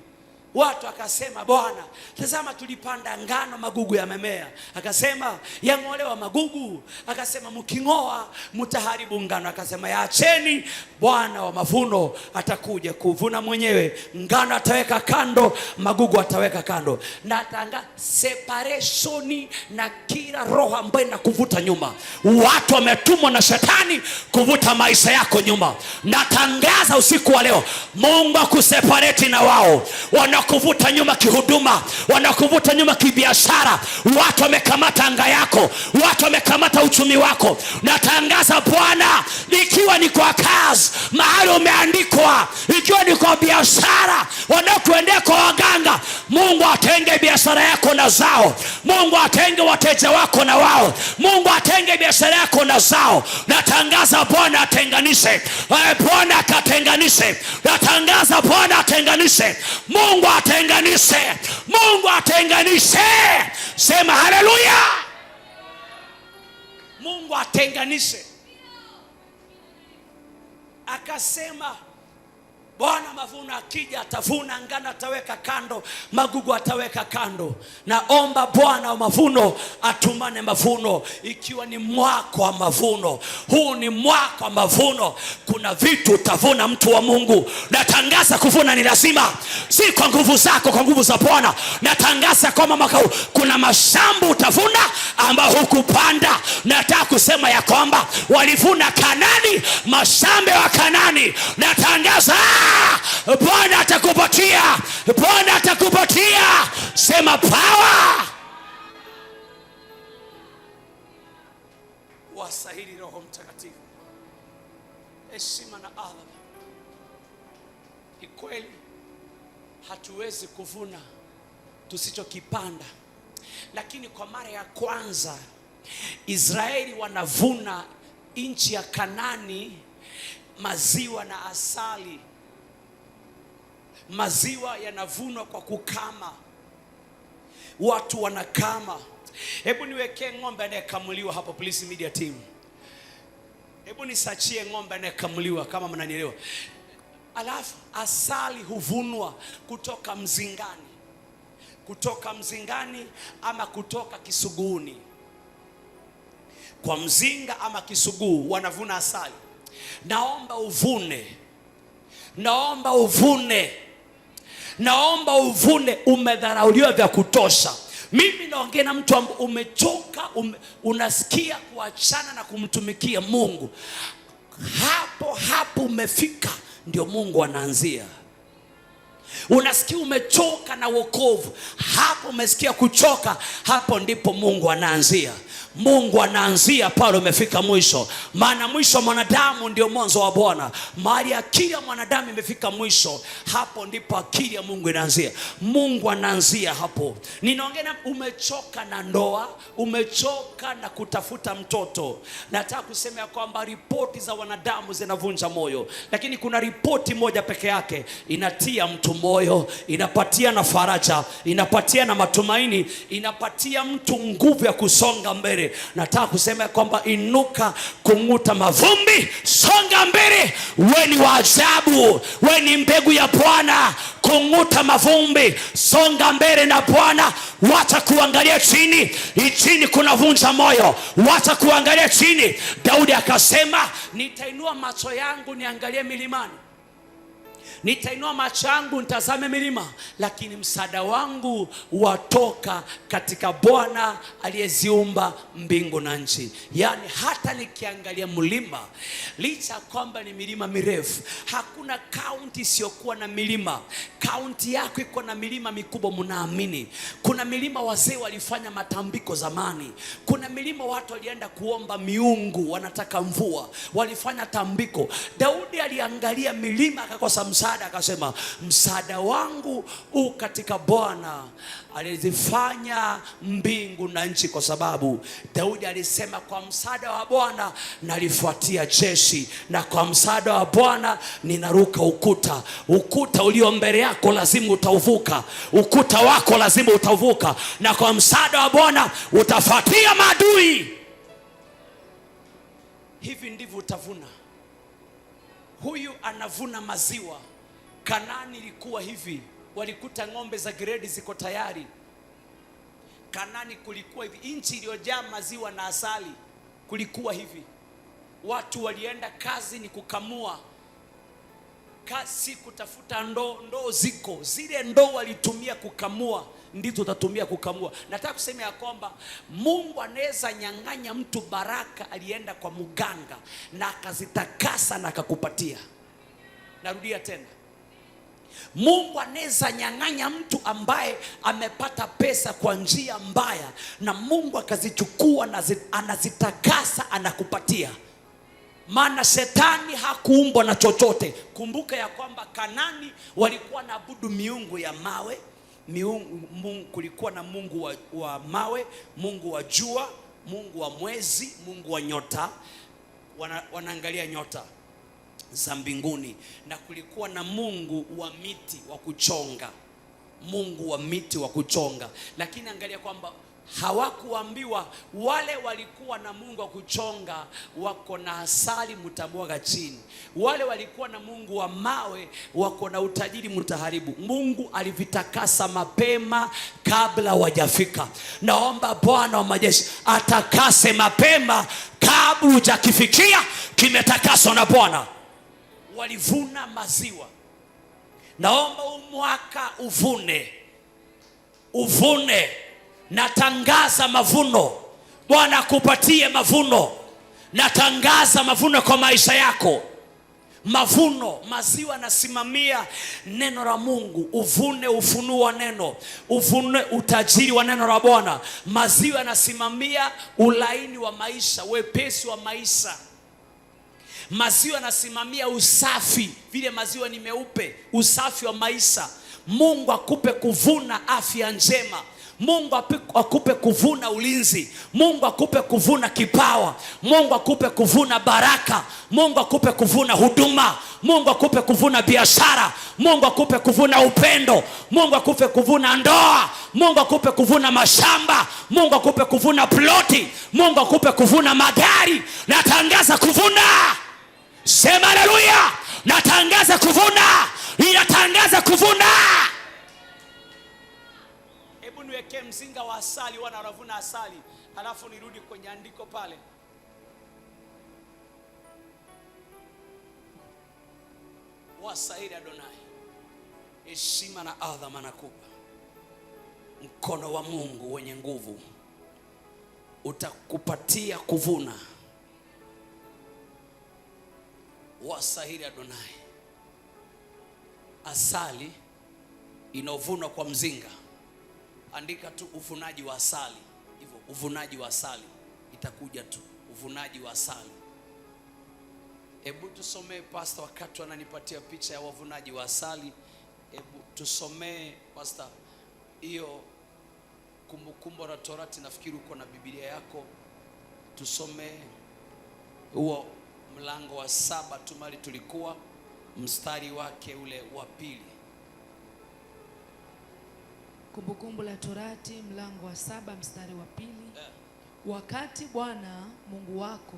Watu akasema, Bwana, tazama tulipanda ngano, magugu yamemea. Akasema, yang'olewa magugu. Akasema, mking'oa mtaharibu ngano. Akasema, yaacheni, Bwana wa mavuno atakuja kuvuna mwenyewe. Ngano ataweka kando, magugu ataweka kando. Natanga separation na kila roho ambayo inakuvuta nyuma. Watu wametumwa na shetani kuvuta maisha yako nyuma. Natangaza usiku wa leo, Mungu akuseparate na wao. Wanakuvuta nyuma kihuduma, wanakuvuta nyuma kibiashara. Watu wamekamata anga yako, watu wamekamata uchumi wako. Natangaza Bwana, ikiwa ni kwa kazi mahali umeandikwa, ikiwa ni kwa biashara wanakuendea kwa waganga, Mungu atenge biashara yako na zao. Mungu atenge wateja wako na wao. Mungu atenge biashara yako na zao. Natangaza Bwana atenganishe. Bwana akatenganishe. Natangaza Bwana atenganishe. Mungu atenganishe. Mungu atenganishe. Sema haleluya. Mungu atenganishe. Akasema Bwana mavuno akija atavuna, ngano ataweka kando, magugu ataweka kando. Naomba Bwana wa mavuno atumane mavuno, ikiwa ni mwaka wa mavuno. Huu ni mwaka wa mavuno. Kuna vitu utavuna, mtu wa Mungu. Natangaza kuvuna ni lazima, si kwa nguvu zako, kwa nguvu za Bwana. Natangaza kwamba mwaka huu kuna mashamba utavuna ambao hukupanda. Nataka kusema ya kwamba walivuna Kanani, mashamba wa Kanani. Natangaza Bwana atakupatia. Bwana atakupatia. Sema power. Wasahili Roho Mtakatifu, heshima na adhabu Ni kweli hatuwezi kuvuna tusichokipanda, lakini kwa mara ya kwanza Israeli wanavuna nchi ya Kanani, maziwa na asali. Maziwa yanavunwa kwa kukama, watu wanakama. Hebu niwekee ng'ombe anayekamuliwa hapo, please media team. Hebu nisachie ng'ombe anayekamuliwa kama mnanielewa. Alafu asali huvunwa kutoka mzingani, kutoka mzingani ama kutoka kisuguni. Kwa mzinga ama kisuguu wanavuna asali. Naomba uvune, naomba uvune, naomba uvune. Umedharauliwa vya kutosha. Mimi naongea na mtu ambaye umechoka, unasikia kuachana na kumtumikia Mungu. Hapo umefika, ndio Mungu anaanzia. Unasikia umechoka na wokovu, hapo umesikia kuchoka, hapo ndipo Mungu anaanzia. Mungu anaanzia pale umefika mwisho. Maana mwisho wa mwanadamu ndio mwanzo wa Bwana. Mahali akili ya mwanadamu imefika mwisho, hapo ndipo akili ya Mungu inaanzia. Mungu anaanzia hapo. Ninaongea umechoka na ndoa, umechoka na kutafuta mtoto. Nataka kusema ya kwamba ripoti za wanadamu zinavunja moyo, lakini kuna ripoti moja peke yake inatia mtu moyo, inapatia na faraja, inapatia na matumaini, inapatia mtu nguvu ya kusonga mbele. Nataka kusema kwamba inuka, kung'uta mavumbi, songa mbele. Wewe ni wa ajabu, wewe ni mbegu ya Bwana. Kung'uta mavumbi, songa mbele na Bwana. Wacha kuangalia chini, chini kunavunja moyo. Wacha kuangalia chini. Daudi akasema, nitainua macho yangu niangalie milimani. Nitainua macho yangu nitazame milima, lakini msaada wangu watoka katika Bwana aliyeziumba mbingu na nchi. Yani hata nikiangalia mlima, licha kwamba ni milima mirefu, hakuna kaunti isiyokuwa na milima. Kaunti yako iko na milima mikubwa, mnaamini. Kuna milima wazee walifanya matambiko zamani. Kuna milima watu walienda kuomba miungu, wanataka mvua, walifanya tambiko. Daudi aliangalia milima akakosa msaada, akasema msaada wangu u katika Bwana alizifanya mbingu na nchi. Kwa sababu Daudi alisema, kwa msaada wa Bwana nalifuatia jeshi, na kwa msaada wa Bwana ninaruka ukuta. Ukuta ulio mbele yako lazima utauvuka, ukuta wako lazima utauvuka, na kwa msaada wa Bwana utafuatia maadui. Hivi ndivyo utavuna. Huyu anavuna maziwa. Kanani ilikuwa hivi, walikuta ng'ombe za gredi ziko tayari. Kanani kulikuwa hivi, nchi iliyojaa maziwa na asali. Kulikuwa hivi, watu walienda kazi ni kukamua, kasi kutafuta ndoo ziko. Zile ndoo walitumia kukamua ndizo utatumia kukamua. Nataka kusema ya kwamba Mungu anaweza nyang'anya mtu baraka alienda kwa mganga na akazitakasa na akakupatia. Narudia tena, Mungu anaweza nyang'anya mtu ambaye amepata pesa kwa njia mbaya, na Mungu akazichukua na anazitakasa anakupatia. Maana shetani hakuumbwa na chochote. Kumbuka ya kwamba Kanani walikuwa naabudu miungu ya mawe. Kulikuwa na mungu wa mawe, mungu wa jua, mungu wa mwezi, mungu wa nyota. Wanaangalia nyota za mbinguni. Na kulikuwa na mungu wa miti wa kuchonga, mungu wa miti wa kuchonga. Lakini angalia kwamba hawakuambiwa wale walikuwa na mungu wa kuchonga wako na asali mtamwaga chini. Wale walikuwa na mungu wa mawe wako na utajiri mtaharibu. Mungu alivitakasa mapema kabla wajafika. Naomba Bwana wa majeshi atakase mapema kabla hujakifikia, kimetakaswa na Bwana. Walivuna maziwa. Naomba umwaka uvune. Natangaza mavuno. Bwana akupatie mavuno. Natangaza mavuno kwa maisha yako. Mavuno, maziwa nasimamia neno la Mungu. Uvune ufunuo wa neno, uvune utajiri wa neno la Bwana. Maziwa nasimamia ulaini wa maisha, wepesi wa maisha. Maziwa yanasimamia usafi, vile maziwa ni meupe, usafi wa maisha. Mungu akupe kuvuna afya njema. Mungu akupe kuvuna ulinzi. Mungu akupe kuvuna kipawa. Mungu akupe kuvuna baraka. Mungu akupe kuvuna huduma. Mungu akupe kuvuna biashara. Mungu akupe kuvuna upendo. Mungu akupe kuvuna ndoa. Mungu akupe kuvuna mashamba. Mungu akupe kuvuna ploti. Mungu akupe kuvuna magari. Natangaza kuvuna. Sema haleluya. Natangaza kuvuna. Ninatangaza kuvuna. Hebu niweke mzinga wa asali, wanavuna asali, halafu nirudi kwenye andiko pale. Wasahili Adonai, heshima na adhama nakupa. Mkono wa Mungu wenye nguvu utakupatia kuvuna. Wasahili Adonai, asali inovunwa kwa mzinga. Andika tu uvunaji wa asali. Hivyo uvunaji wa asali itakuja tu, uvunaji wa asali. Hebu tusomee pastor, wakati wananipatia picha ya wavunaji wa asali. Hebu tusomee pastor hiyo Kumbukumbu la Torati, nafikiri uko na Biblia yako. Tusomee huo mlango wa 7 tumali tulikuwa, mstari wake ule wa 2. Kumbukumbu la Torati mlango wa 7 mstari wa 2. Wakati Bwana Mungu wako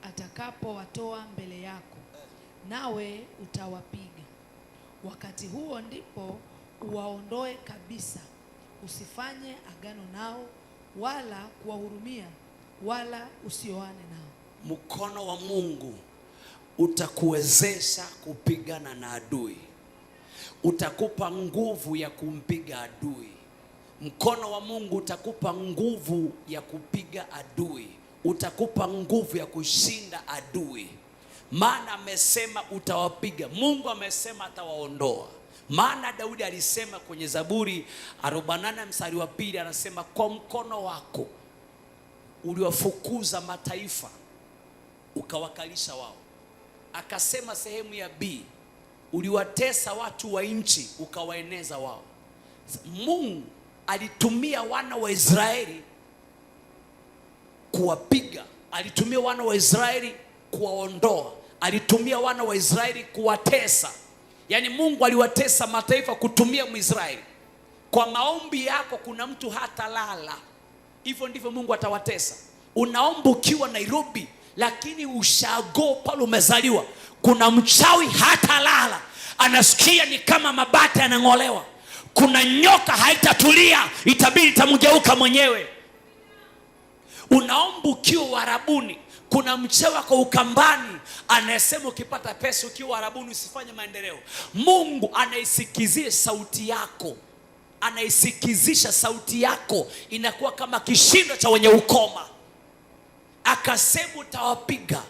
atakapowatoa mbele yako, nawe utawapiga, wakati huo ndipo uwaondoe kabisa. Usifanye agano nao wala kuwahurumia wala usioane nao. Mkono wa Mungu utakuwezesha kupigana na adui. Utakupa nguvu ya kumpiga adui. Mkono wa Mungu utakupa nguvu ya kupiga adui. Utakupa nguvu ya kushinda adui. Maana amesema utawapiga. Mungu amesema atawaondoa. Maana Daudi alisema kwenye Zaburi 48 mstari wa 2, anasema kwa mkono wako uliwafukuza mataifa ukawakalisha wao. Akasema sehemu ya B, uliwatesa watu wa nchi ukawaeneza wao. Mungu alitumia wana wa Israeli kuwapiga, alitumia wana wa Israeli kuwaondoa, alitumia wana wa Israeli kuwatesa. Yaani Mungu aliwatesa mataifa kutumia Mwisraeli. Kwa maombi yako kuna mtu hata lala. Hivyo ndivyo Mungu atawatesa. Unaomba ukiwa Nairobi, lakini ushago pale umezaliwa, kuna mchawi hata lala, anasikia ni kama mabati yanang'olewa. Kuna nyoka haitatulia, itabidi tamgeuka mwenyewe. Unaomba ukiwa Uarabuni, kuna mchawi kwa Ukambani anasema ukipata pesa ukiwa Arabuni usifanye maendeleo. Mungu anaisikizia sauti yako, anaisikizisha sauti yako, inakuwa kama kishindo cha wenye ukoma. Akasema utawapiga,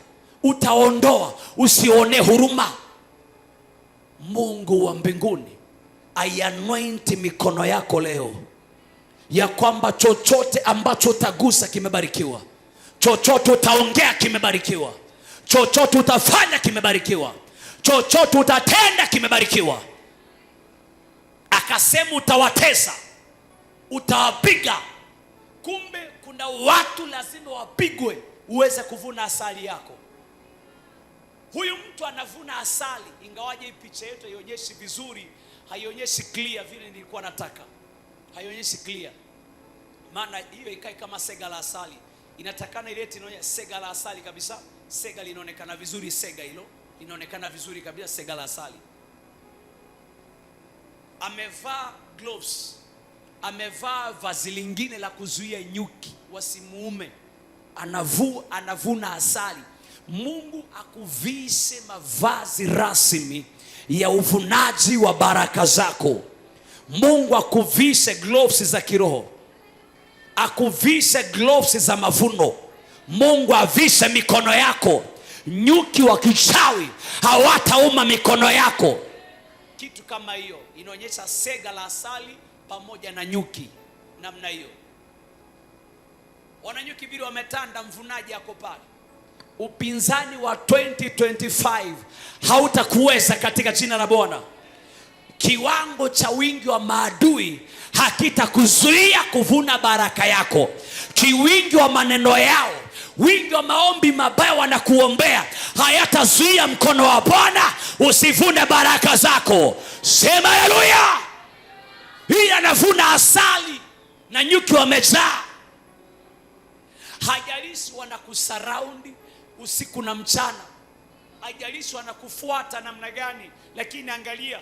utaondoa, usione huruma. Mungu wa mbinguni aianointi mikono yako leo, ya kwamba chochote ambacho utagusa kimebarikiwa. Chochote utaongea kimebarikiwa. Chochote utafanya kimebarikiwa. Chochote utatenda kimebarikiwa. Akasema utawatesa, utawapiga. Kumbe kuna watu lazima wapigwe uweze kuvuna asali yako. Huyu mtu anavuna asali, ingawaje hii picha yetu haionyeshi vizuri, haionyeshi clear vile nilikuwa nataka. Haionyeshi clear. Maana hiyo ikai kama sega la asali. Inatakana ilete inaonyesha sega la asali kabisa. Sega linaonekana vizuri, sega hilo linaonekana vizuri kabisa, sega la asali. Amevaa gloves, amevaa vazi lingine la kuzuia nyuki wasimuume. Anavuna asali. Mungu akuvishe mavazi rasmi ya uvunaji wa baraka zako. Mungu akuvishe gloves za kiroho, akuvishe gloves za mavuno. Mungu avishe mikono yako, nyuki wa kichawi hawatauma mikono yako. Kitu kama hiyo inaonyesha sega la asali pamoja na nyuki namna hiyo. Wana nyuki vile wametanda, mvunaji yako pale. upinzani wa 2025 hautakuweza katika jina la Bwana. Kiwango cha wingi wa maadui hakitakuzuia kuvuna baraka yako. Kiwingi wa maneno yao, wingi wa maombi mabaya wanakuombea, hayatazuia mkono wa Bwana usivune baraka zako. Sema haleluya. Hii anavuna asali na nyuki wamejaa. Hajalishi wanakusurround usiku na mchana, hajalishi wanakufuata namna gani, lakini angalia,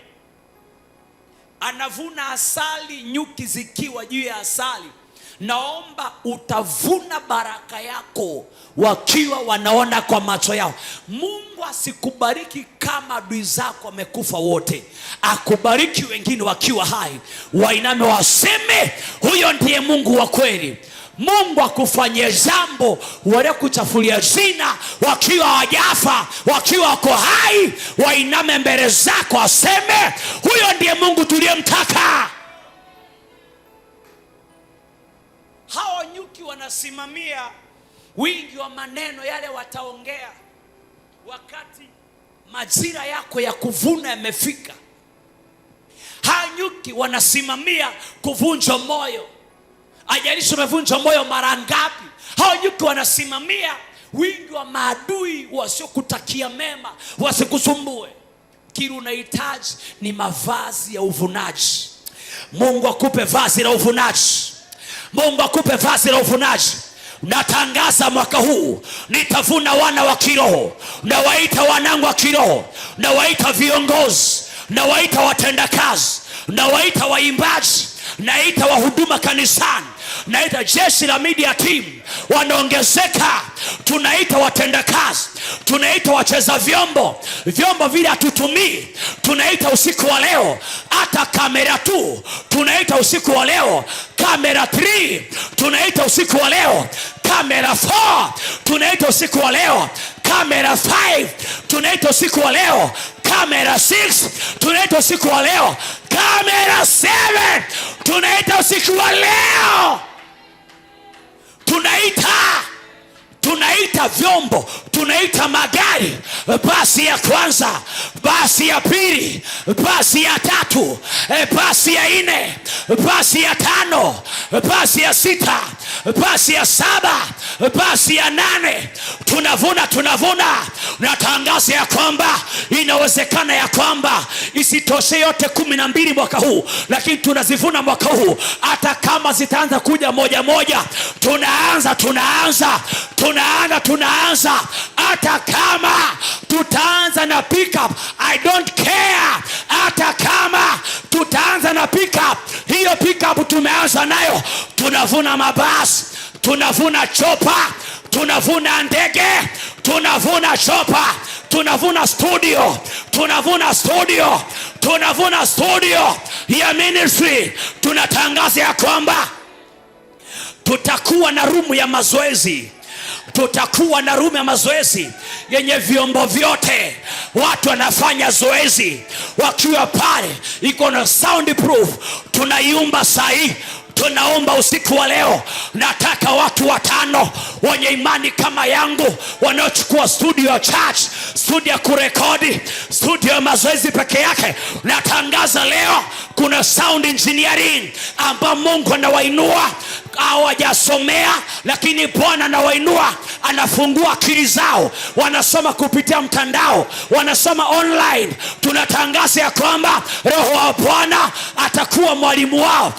anavuna asali, nyuki zikiwa juu ya asali. Naomba utavuna baraka yako wakiwa wanaona kwa macho yao. Mungu asikubariki kama adui zako wamekufa wote, akubariki wengine wakiwa hai. Wainame waseme, huyo ndiye Mungu wa kweli. Mungu akufanyie jambo, wale kuchafulia jina wakiwa hawajafa, wakiwa wako hai, wainame mbele zako aseme, huyo ndiye Mungu tuliyemtaka. Hawa nyuki wanasimamia wingi wa maneno yale wataongea wakati majira yako ya kuvuna yamefika. Hawa nyuki wanasimamia kuvunja moyo. Ajalishi umevunja moyo mara ngapi, hao nyuki wanasimamia wingi wa maadui wasiokutakia mema, wasikusumbue. Kile unahitaji ni mavazi ya uvunaji. Mungu akupe vazi la uvunaji. Mungu akupe vazi la uvunaji. Natangaza mwaka huu nitavuna wana wa kiroho. Nawaita wanangu wa kiroho, nawaita viongozi, nawaita watendakazi, nawaita waimbaji, naita wahuduma kanisani, naita jeshi la media team wanaongezeka. Tunaita watendakazi, tunaita wacheza vyombo vile hatutumii, tunaita usiku wa leo. Hata kamera 2 tunaita usiku wa leo, kamera 3 tunaita usiku wa leo, kamera 4 tunaita usiku wa leo, kamera 5 tunaita usiku wa leo, kamera 6 tunaita usiku wa leo, kamera 7 tunaita usiku wa leo. Tunaita vyombo, tunaita magari, basi ya kwanza, basi ya pili, basi ya tatu, basi ya 4, basi ya 5, basi ya 6, basi ya 7, basi ya 8. Tunavuna. Natangaza ya kwamba inawezekana ya kwamba isitoshe yote 12 mwaka huu, lakini tunazivuna mwaka huu. Hata kama zitaanza kuja moja moja, tunaanza. Hata kama tutaanza na pickup, I don't care. Hata kama tutaanza na pickup, hiyo pickup tumeanza nayo. Tunavuna mabasi, tunavuna chopa, tunavuna ndege, tunavuna chopa, tunavuna studio ya ministry. Tunatangaza ya kwamba tutakuwa na rumu ya mazoezi. Tutakuwa na rumu ya mazoezi yenye vyombo vyote. Watu wanafanya zoezi wakiwa pale, iko na soundproof. Tunaiumba sahi. Tunaomba usiku wa leo, nataka watu 5 wenye imani kama yangu, wanaochukua studio ya church, studio ya kurekodi, studio ya mazoezi peke yake. Natangaza leo kuna sound engineering ambao Mungu anawainua. Hawajasomea, lakini Bwana anawainua, anafungua akili zao, wanasoma kupitia mtandao, wanasoma online. Tunatangaza ya kwamba Roho wa Bwana atakuwa mwalimu wao.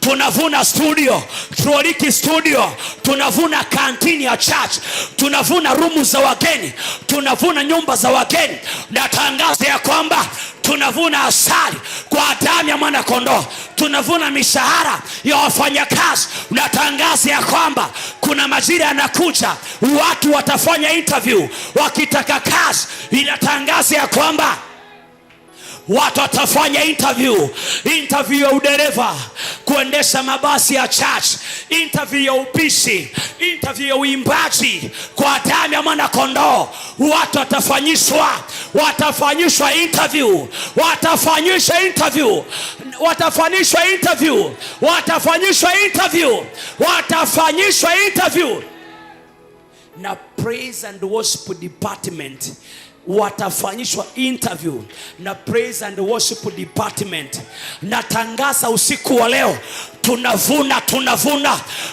Tunavuna studio, Troliki studio, tunavuna kantini ya church, tunavuna rumu za wageni, tunavuna nyumba za wageni. Natangaza ya kwamba tunavuna asali kwa damu ya mwana kondoo, tunavuna mishahara ya wafanyakazi. Natangaza ya kwamba kuna majira yanakuja, watu watafanya interview wakitaka kazi. Inatangaza ya kwamba watu watafanya interview ya udereva, kuendesha mabasi ya church, interview ya upishi, interview ya uimbaji kwa damu ya mwana kondoo. Watu watafanyishwa interview. na praise and worship department watafanyishwa interview na praise and worship department. Natangaza usiku wa leo,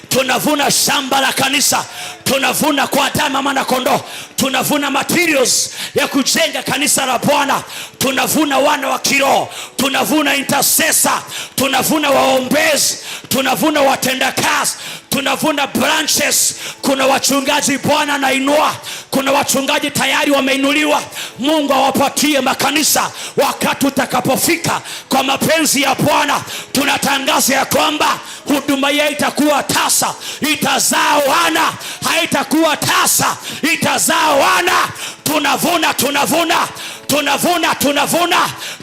tunavuna shamba la kanisa, tunavuna kwa damu ya mwana kondoo, tunavuna materials ya kujenga kanisa la Bwana, tunavuna wana wa kiroho, tunavuna intercessor, tunavuna waombezi, tunavuna watendakazi, tunavuna branches. Kuna wachungaji Bwana anainua, kuna wachungaji tayari wameinuliwa. Mungu awapatie makanisa wakati utakapofika. Kwa mapenzi ya Bwana tunatangaza ya kwamba huduma hii itakuwa tasa, itazaa wana, haitakuwa tasa, itazaa wana.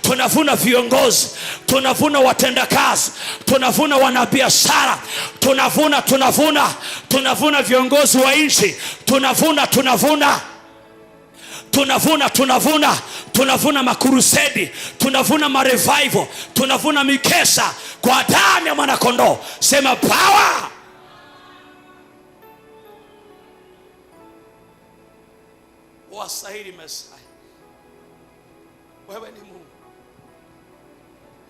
Tunavuna viongozi, tunavuna watendakazi, tunavuna wanabiashara, tunavuna viongozi wa nchi, tunavuna makurusedi, tunavuna marevival, tunavuna mikesha kwa damu ya mwana kondoo. Sema power. Wasahili Mesaya, wewe ni Mungu.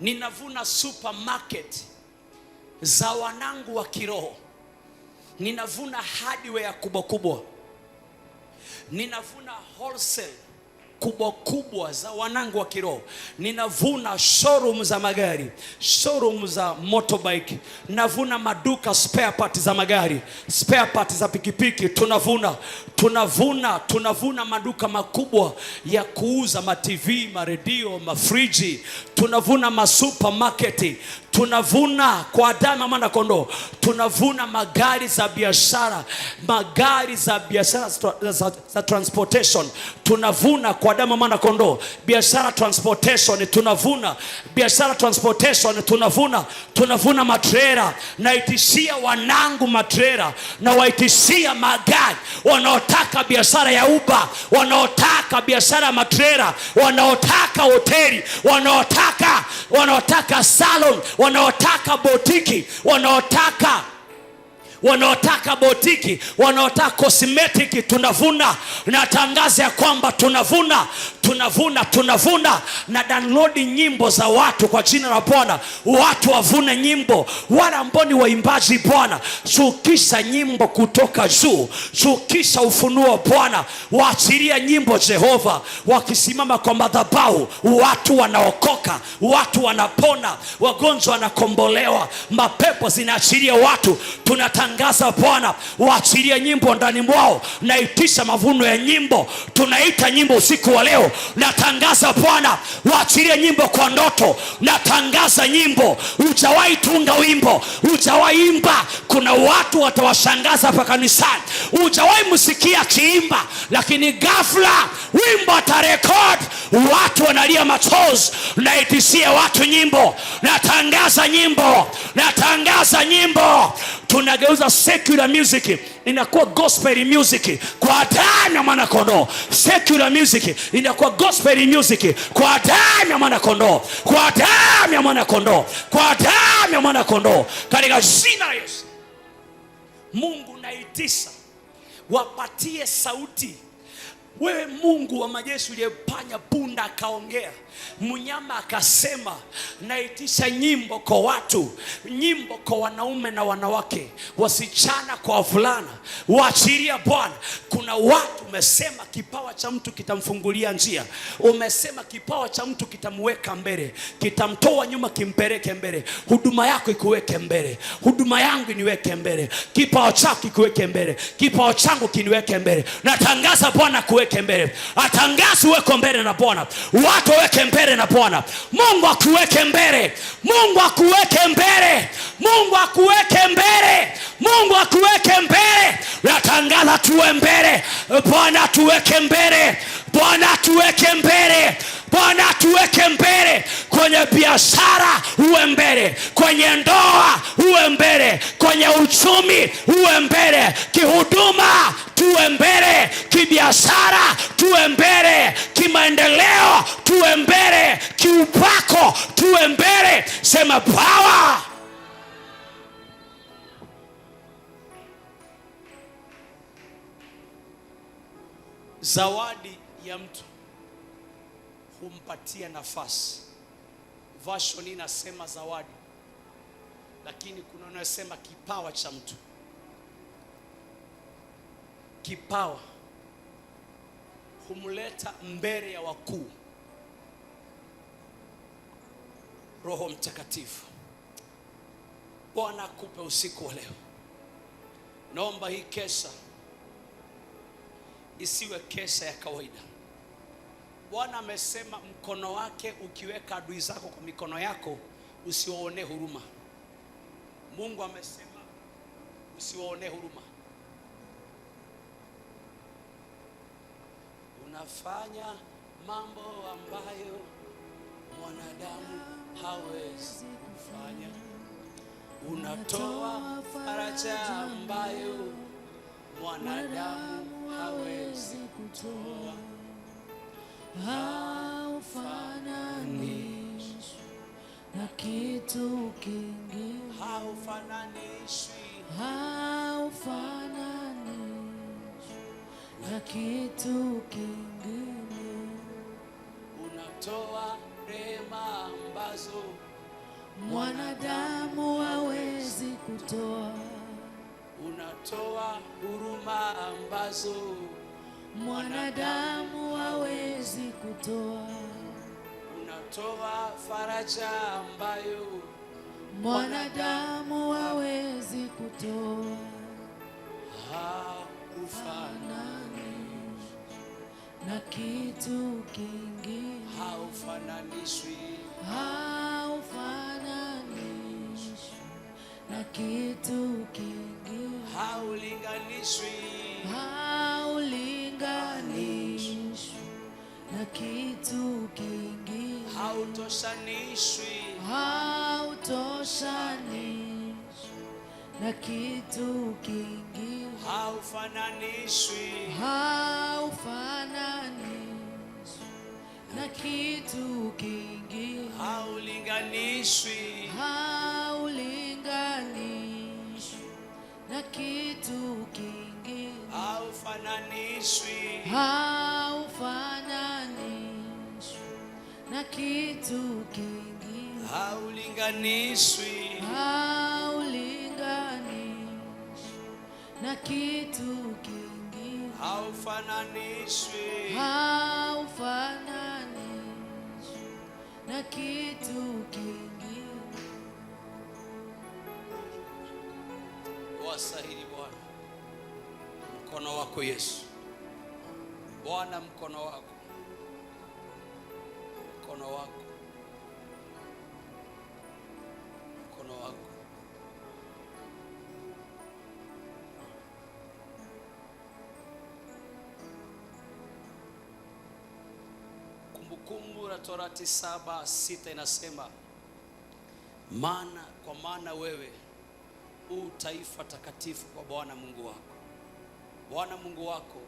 Ninavuna supermarket za wanangu wa kiroho, ninavuna hardware kubwa kubwa, ninavuna wholesale kubwa kubwa za wanangu wa kiroho, ninavuna showroom za magari, showroom za motorbike, navuna maduka spare parts za magari, spare parts za pikipiki. Tunavuna maduka makubwa ya kuuza ma TV, ma radio, ma friji, tunavuna ma supermarket, tunavuna kwa damu ya mwana kondoo, tunavuna magari za biashara, za transportation, tunavuna kwa damu ya mwana kondoo. Biashara transportation tunavuna, tunavuna matrera. Naitishia wanangu matrera, na waitishia magari wanaotaka biashara ya Uber, wanaotaka biashara ya matrera, wanaotaka hoteli, wanaotaka salon, wanaotaka botiki, wanaotaka cosmetic. Tunavuna. Natangaza ya kwamba tunavuna. Na download nyimbo za watu kwa jina la Bwana. Watu wavune nyimbo, wala ambao ni waimbaji Bwana, shukisha nyimbo kutoka juu, shukisha ufunuo Bwana, waachilia nyimbo Jehova. Wakisimama kwa madhabahu, watu wanaokoka, watu wanapona, wagonjwa wanakombolewa, mapepo zinaachilia watu. Tunatangaza Bwana, waachilia nyimbo ndani mwao. Naitisha mavuno ya nyimbo, tunaita nyimbo usiku wa leo. Natangaza Bwana, waachilie nyimbo kwa ndoto. Natangaza nyimbo. Hujawahi tunga wimbo, hujawahi imba, kuna watu watawashangaza hapa kanisani. Hujawahi msikia kiimba, lakini ghafla wimbo atarekodi, watu wanalia machozi. Naitishia watu nyimbo. Natangaza nyimbo. Tunageuza secular music inakuwa gospel music kwa damu ya mwana kondoo. Secular music inakuwa gospel music kwa damu ya mwana kondoo, kwa damu ya mwana kondoo, kwa damu ya mwana kondoo, katika jina la Yesu. Mungu naitisha, wapatie sauti. Wewe Mungu wa majeshi uliyepanya punda akaongea, mnyama akasema, naitisha nyimbo kwa watu, nyimbo kwa wanaume na wanawake, wasichana kwa wavulana. Waachilia Bwana. Kuna watu umesema kipawa cha mtu kitamfungulia njia, umesema kipawa cha mtu kitamweka mbele, kitamtoa nyuma kimpeleke mbele. Huduma yako ikuweke mbele, huduma yangu niweke mbele, kipawa chako ikuweke mbele, kipawa changu kiniweke mbele. Natangaza Bwana kuweke mbele. Atangaza uweko mbele na Bwana. Watu weke mbele na Bwana. Mungu akuweke mbele. Mungu akuweke mbele. Mungu akuweke mbele. Mungu akuweke mbele. Natangaza tuwe mbele. Bwana tuweke mbele. Bwana tuweke mbele. Bwana tuweke mbele. Kwenye biashara uwe mbele, kwenye ndoa uwe mbele, kwenye uchumi uwe mbele, kihuduma tuwe mbele, kibiashara tuwe mbele, kimaendeleo tuwe mbele, kiupako tuwe mbele. Sema power. Zawadi ya mtu humpatia nafasi. Version inasema zawadi, lakini kuna unasema kipawa cha mtu. Kipawa humleta mbele ya wakuu. Roho Mtakatifu, Bwana akupe usiku wa leo. Naomba hii kesha isiwe kesha ya kawaida. Bwana amesema mkono wake ukiweka adui zako kwa mikono yako usiwaone huruma. Mungu amesema usiwaone huruma. Unafanya mambo ambayo mwanadamu hawezi kufanya. Unatoa faraja ambayo mwanadamu hawezi kutoa. Haufananishwi na kitu kingine. Haufananishwi. Haufananishwi na kitu kingine. Unatoa rehema ambazo mwanadamu hawezi kutoa. Unatoa huruma ambazo mwanadamu hawezi kutoa. Unatoa faraja ambayo mwanadamu hawezi kutoa. Haufananishwi na kitu kingine. Haufananishwi. Haufananishwi na kitu kingine. Haulinganishwi. Haulinganishwi na kitu kingine. Hautoshanishwi. Hautoshanishwi na kitu kingine. Haufananishwi. Haufananishwi na kitu kingine. Haulinganishwi. Haulinganishwi na kitu kingine. Haufananishwi. Haufananishwi na kitu kingine. Haulinganishwi. Haulinganishwi na kitu kingine. Haufananishwi. Haufananishwi na kitu kingine. Wasahili Bwana, mkono wako Yesu. Bwana, mkono wako, mkono wako, mkono wako. Kumbukumbu la Torati 7:6 inasema, kwa maana wewe u taifa takatifu kwa Bwana Mungu wako. Bwana Mungu wako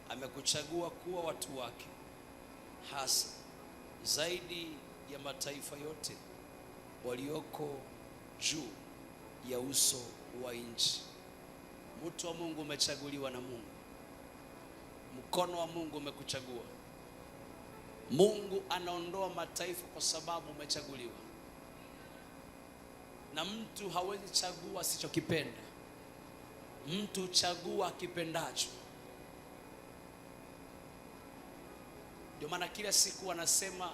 amekuchagua kuwa watu wake, hasa zaidi ya mataifa yote walioko juu ya uso wa nchi. Mtu wa Mungu umechaguliwa na Mungu. Mkono wa Mungu umekuchagua. Mungu anaondoa mataifa kwa sababu umechaguliwa. Na mtu hawezi chagua asichokipenda. Mtu chagua akipendacho. Ndio maana kila siku wanasema,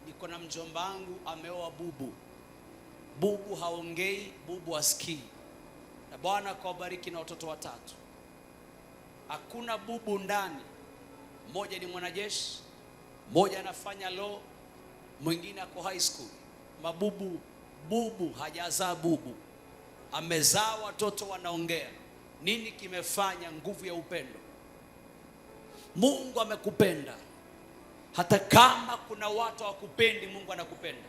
niko na mjomba wangu ameoa bubu. Bubu haongei, bubu hasikii. Na Bwana akawabariki na watoto 3. Hakuna bubu ndani. Mmoja ni mwanajeshi, mmoja anafanya law, mwingine ako high school. Bubu hajazaa bubu, amezaa watoto wanaongea. Nini kimefanya? Nguvu ya upendo. Mungu amekupenda. Hata kama kuna watu hawakupendi, Mungu anakupenda.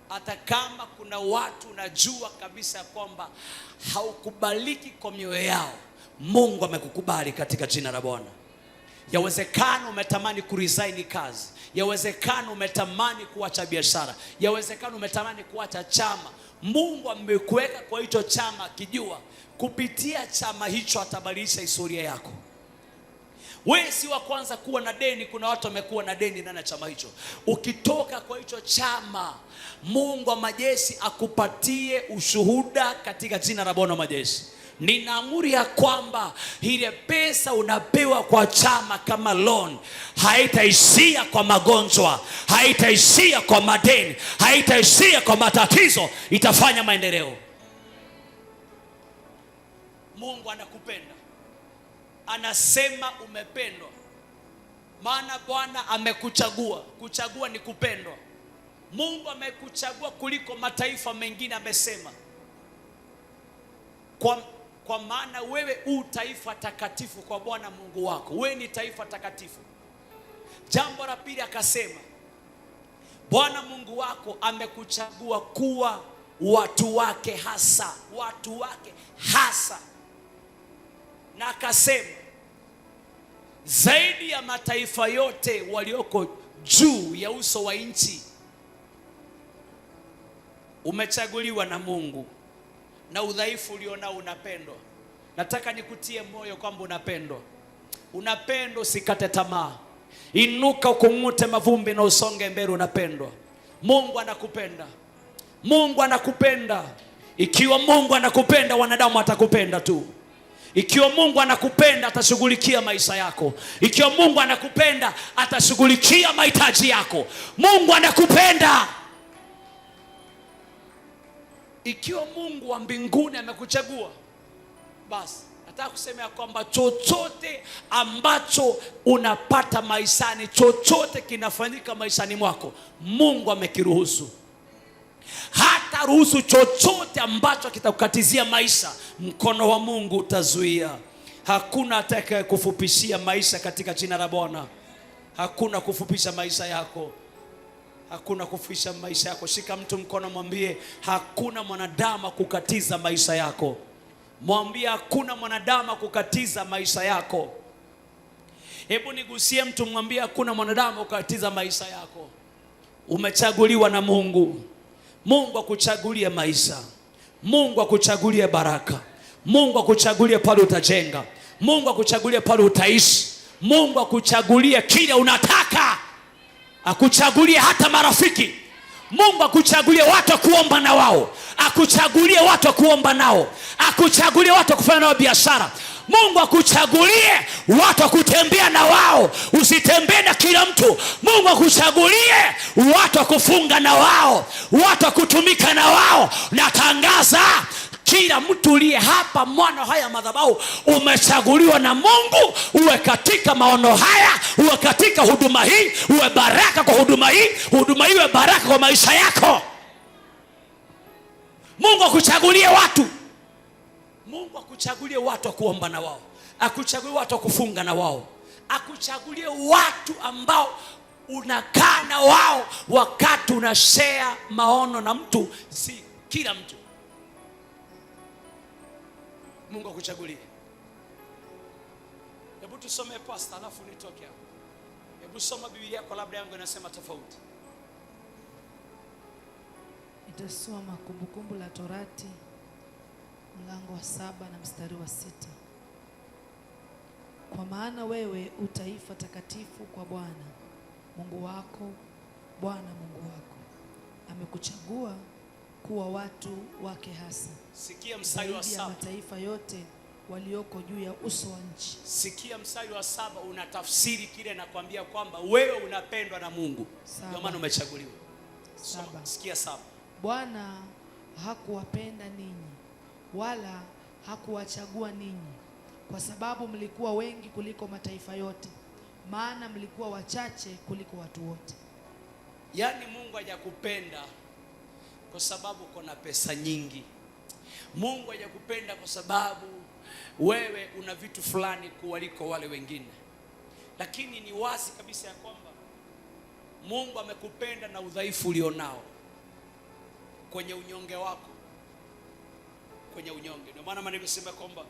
Hata kama kuna watu unajua kabisa kwamba haukubaliki kwa mioyo yao, Mungu amekukubali katika jina la Bwana. Yawezekana umetamani kuresign kazi. Yawezekana umetamani kuacha biashara. Yawezekana umetamani kuacha chama. Mungu amekuweka kwa hicho chama akijua kupitia chama hicho atabadilisha historia yako. Wewe si wa kwanza kuwa na deni. Kuna watu wamekuwa na deni ndani ya chama hicho. Ukitoka kwa hicho chama, Mungu wa majeshi akupatie ushuhuda katika jina la Bwana wa majeshi. Ninaamuri ya kwamba ile pesa unapewa kwa chama kama loan haitaishia kwa magonjwa, haitaishia kwa madeni, haitaishia kwa matatizo, itafanya maendeleo. Mungu anakupenda. Anasema umependwa. Maana Bwana amekuchagua. Kuchagua ni kupendwa. Mungu amekuchagua kuliko mataifa mengine, amesema. Kwa maana wewe u taifa takatifu kwa Bwana Mungu wako. Wewe ni taifa takatifu. Jambo la pili akasema, Bwana Mungu wako amekuchagua kuwa watu wake hasa. Watu wake hasa. Na akasema, zaidi ya mataifa yote walioko juu ya uso wa nchi. Umechaguliwa na Mungu. Na udhaifu ulionao unapendwa. Nataka nikutie moyo kwamba unapendwa. Unapendwa, usikate tamaa. Inuka ukung'ute mavumbi na usonge mbele, unapendwa. Mungu anakupenda. Mungu anakupenda. Ikiwa Mungu anakupenda, wanadamu atakupenda tu. Ikiwa Mungu anakupenda, atashughulikia maisha yako. Ikiwa Mungu anakupenda, atashughulikia mahitaji yako. Mungu anakupenda. Ikiwa Mungu wa mbinguni amekuchagua, basi nataka kusema ya kwamba chochote ambacho unapata maishani, chochote kinafanyika maishani mwako, Mungu amekiruhusu. Hata ruhusu chochote ambacho kitakukatizia maisha, mkono wa Mungu utazuia. Hakuna atakaye kufupishia maisha katika jina la Bwana. Hakuna kufupisha maisha yako. Hakuna kufupisha maisha yako. Shika mtu mkono, mwambie hakuna mwanadamu kukatiza maisha yako. Mwambie hakuna mwanadamu kukatiza maisha yako. Hebu nigusie mtu, mwambie hakuna mwanadamu kukatiza maisha yako. Umechaguliwa na Mungu. Mungu akuchagulie maisha. Mungu akuchagulie baraka. Mungu akuchagulie pale utajenga. Mungu akuchagulie pale utaishi. Mungu akuchagulie kile unataka. Akuchagulie hata marafiki. Mungu akuchagulie watu kuomba na wao. Akuchagulie watu kuomba nao. Akuchagulie watu kufanya nao biashara. Mungu akuchagulie watu kutembea na wao. Usitembee na kila mtu. Mungu akuchagulie watu kufunga na wao, watu kutumika na wao. Natangaza kila mtu uliye hapa mwana haya madhabahu, umechaguliwa na Mungu. Uwe katika maono haya, uwe katika huduma hii, uwe baraka kwa huduma hii, huduma hii iwe baraka kwa maisha yako. Mungu akuchagulie watu. Mungu akuchagulie watu wa kuomba na wao. Akuchagulie watu wa kufunga na wao. Akuchagulie watu ambao unakaa na wao wakati unashare maono na mtu, si kila mtu. Mungu akuchagulie. Hebu tusome pasta alafu nitoke hapo. Hebu soma Biblia yako, labda yangu inasema tofauti. Nitasoma Kumbukumbu la Torati mlango wa 7 na mstari wa 6. Kwa maana wewe utaifa takatifu kwa Bwana Mungu wako. Bwana Mungu wako amekuchagua kuwa watu wake hasa. Sikia mstari wa 7. Mataifa yote walioko juu ya uso wa nchi. Sikia mstari wa 7 unatafsiri kile nakwambia kwamba wewe unapendwa na Mungu. Ndio maana umechaguliwa. Sikia 7. Bwana hakuwapenda ninyi wala hakuwachagua ninyi kwa sababu mlikuwa wengi kuliko mataifa yote, maana mlikuwa wachache kuliko watu wote. Yaani Mungu hajakupenda kwa sababu kuna pesa nyingi. Mungu hajakupenda kwa sababu wewe una vitu fulani kuliko wale wengine. Lakini ni wazi kabisa ya kwamba Mungu amekupenda na udhaifu ulionao, kwenye unyonge wako, kwenye unyonge. Ndio maana maandiko yanasema kwamba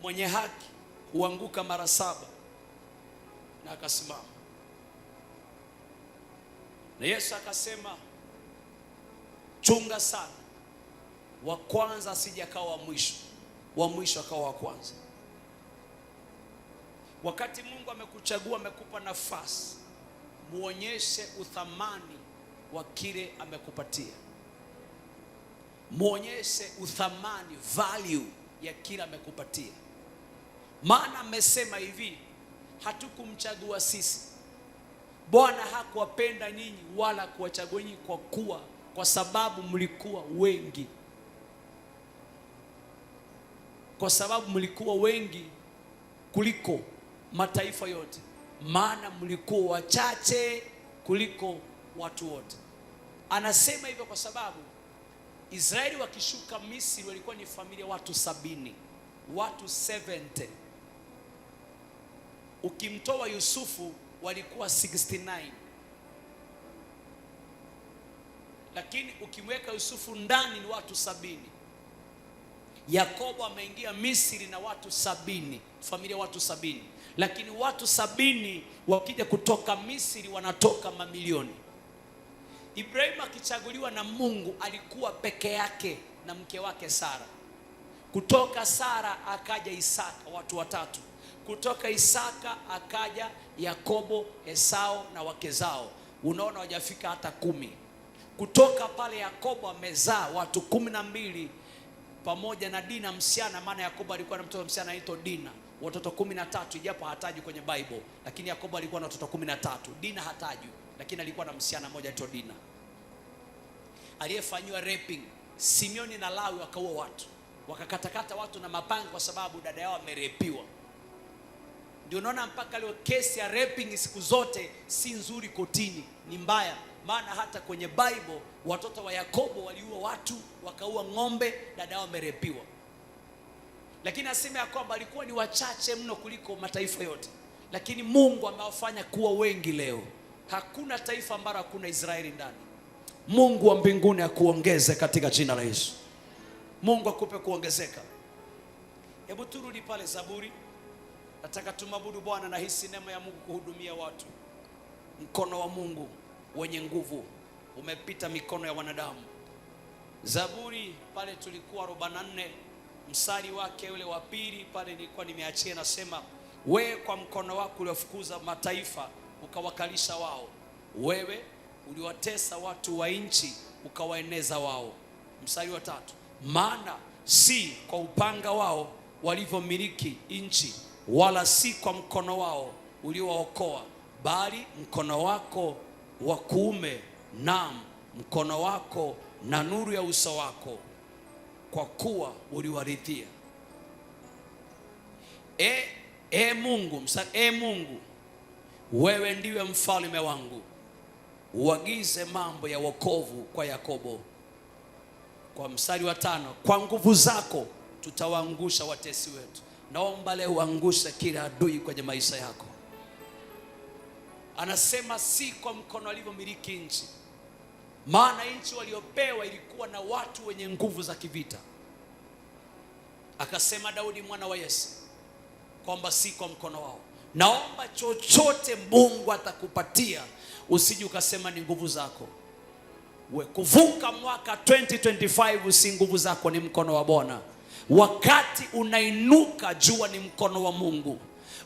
mwenye haki huanguka mara 7 na akasimama. Na Yesu akasema chunga sana, wa kwanza asije akawa wa mwisho, wa mwisho akawa wa kwanza. Wakati Mungu amekuchagua, amekupa nafasi, muonyeshe uthamani wa kile amekupatia. Muonyeshe uthamani, value ya kile amekupatia. Maana amesema hivi, hatukumchagua sisi. Bwana hakuwapenda ninyi wala kuwachagua ninyi kwa sababu mlikuwa wengi. Kwa sababu mlikuwa wengi kuliko mataifa yote, maana mlikuwa wachache kuliko watu wote. Anasema hivyo kwa sababu Israeli wakishuka Misri walikuwa ni familia watu 70, watu 70. Ukimtoa Yusufu walikuwa 69. Lakini ukimweka Yusufu ndani ni watu 70. Yakobo ameingia Misri na watu 70, familia watu 70. Lakini watu 70 wakija kutoka Misri wanatoka mamilioni. Ibrahimu akichaguliwa na Mungu alikuwa peke yake na mke wake Sara. Kutoka Sara akaja Isaka, watu watatu. Kutoka Isaka akaja Yakobo, Esau na wake zao. Unaona hawajafika hata 10. Kutoka pale Yakobo amezaa watu 12 pamoja na Dina msichana, maana Yakobo alikuwa na mtoto msichana anaitwa Dina. Watoto 13, ijapo hataji kwenye Bible, lakini Yakobo alikuwa na watoto 13. Dina hatajwi, lakini alikuwa na msichana mmoja anaitwa Dina aliyefanywa raping. Simeoni na Lawi wakaua watu, wakakatakata watu na mapanga kwa sababu dada yao amerepiwa. Ndio unaona mpaka leo kesi ya raping siku zote si nzuri kotini, ni mbaya. Maana hata kwenye Bible watoto wa Yakobo waliua watu, wakaua ng'ombe, dada yao amerepiwa. Lakini asema ya kwamba alikuwa ni wachache mno kuliko mataifa yote, lakini Mungu amewafanya kuwa wengi leo. Hakuna taifa ambalo hakuna Israeli ndani. Mungu wa mbinguni akuongeze katika jina la Yesu. Mungu akupe kuongezeka. Hebu turudi pale Zaburi. Nataka tumabudu Bwana na hisi neema ya Mungu kuhudumia watu. Mkono wa Mungu wenye nguvu umepita mikono ya wanadamu. Zaburi pale tulikuwa 44 mstari wake ule wa pili pale nilikuwa nimeachia, nasema wewe kwa mkono wako uliofukuza mataifa ukawakalisha wao. Wewe uliwatesa watu wa nchi ukawaeneza wao. Mstari wa 3, maana si kwa upanga wao walivyomiliki nchi, wala si kwa mkono wao uliowaokoa, bali mkono wako wa kuume, naam mkono wako na nuru ya uso wako, kwa kuwa uliwarithia. Mungu, Mungu, wewe ndiwe mfalme wangu, uagize mambo ya wokovu kwa Yakobo. Kwa mstari wa 5, kwa nguvu zako tutawaangusha watesi wetu. Naomba leo uangushe kila adui kwenye maisha yako. Anasema si kwa mkono walivyomiliki nchi, maana nchi waliopewa ilikuwa na watu wenye nguvu za kivita. Akasema Daudi mwana wa Yese kwamba si kwa mkono wao. Naomba chochote Mungu atakupatia usije ukasema ni nguvu zako. We kuvuka mwaka 2025 si nguvu zako, ni mkono wa Bwana. Wakati unainuka jua ni mkono wa Mungu.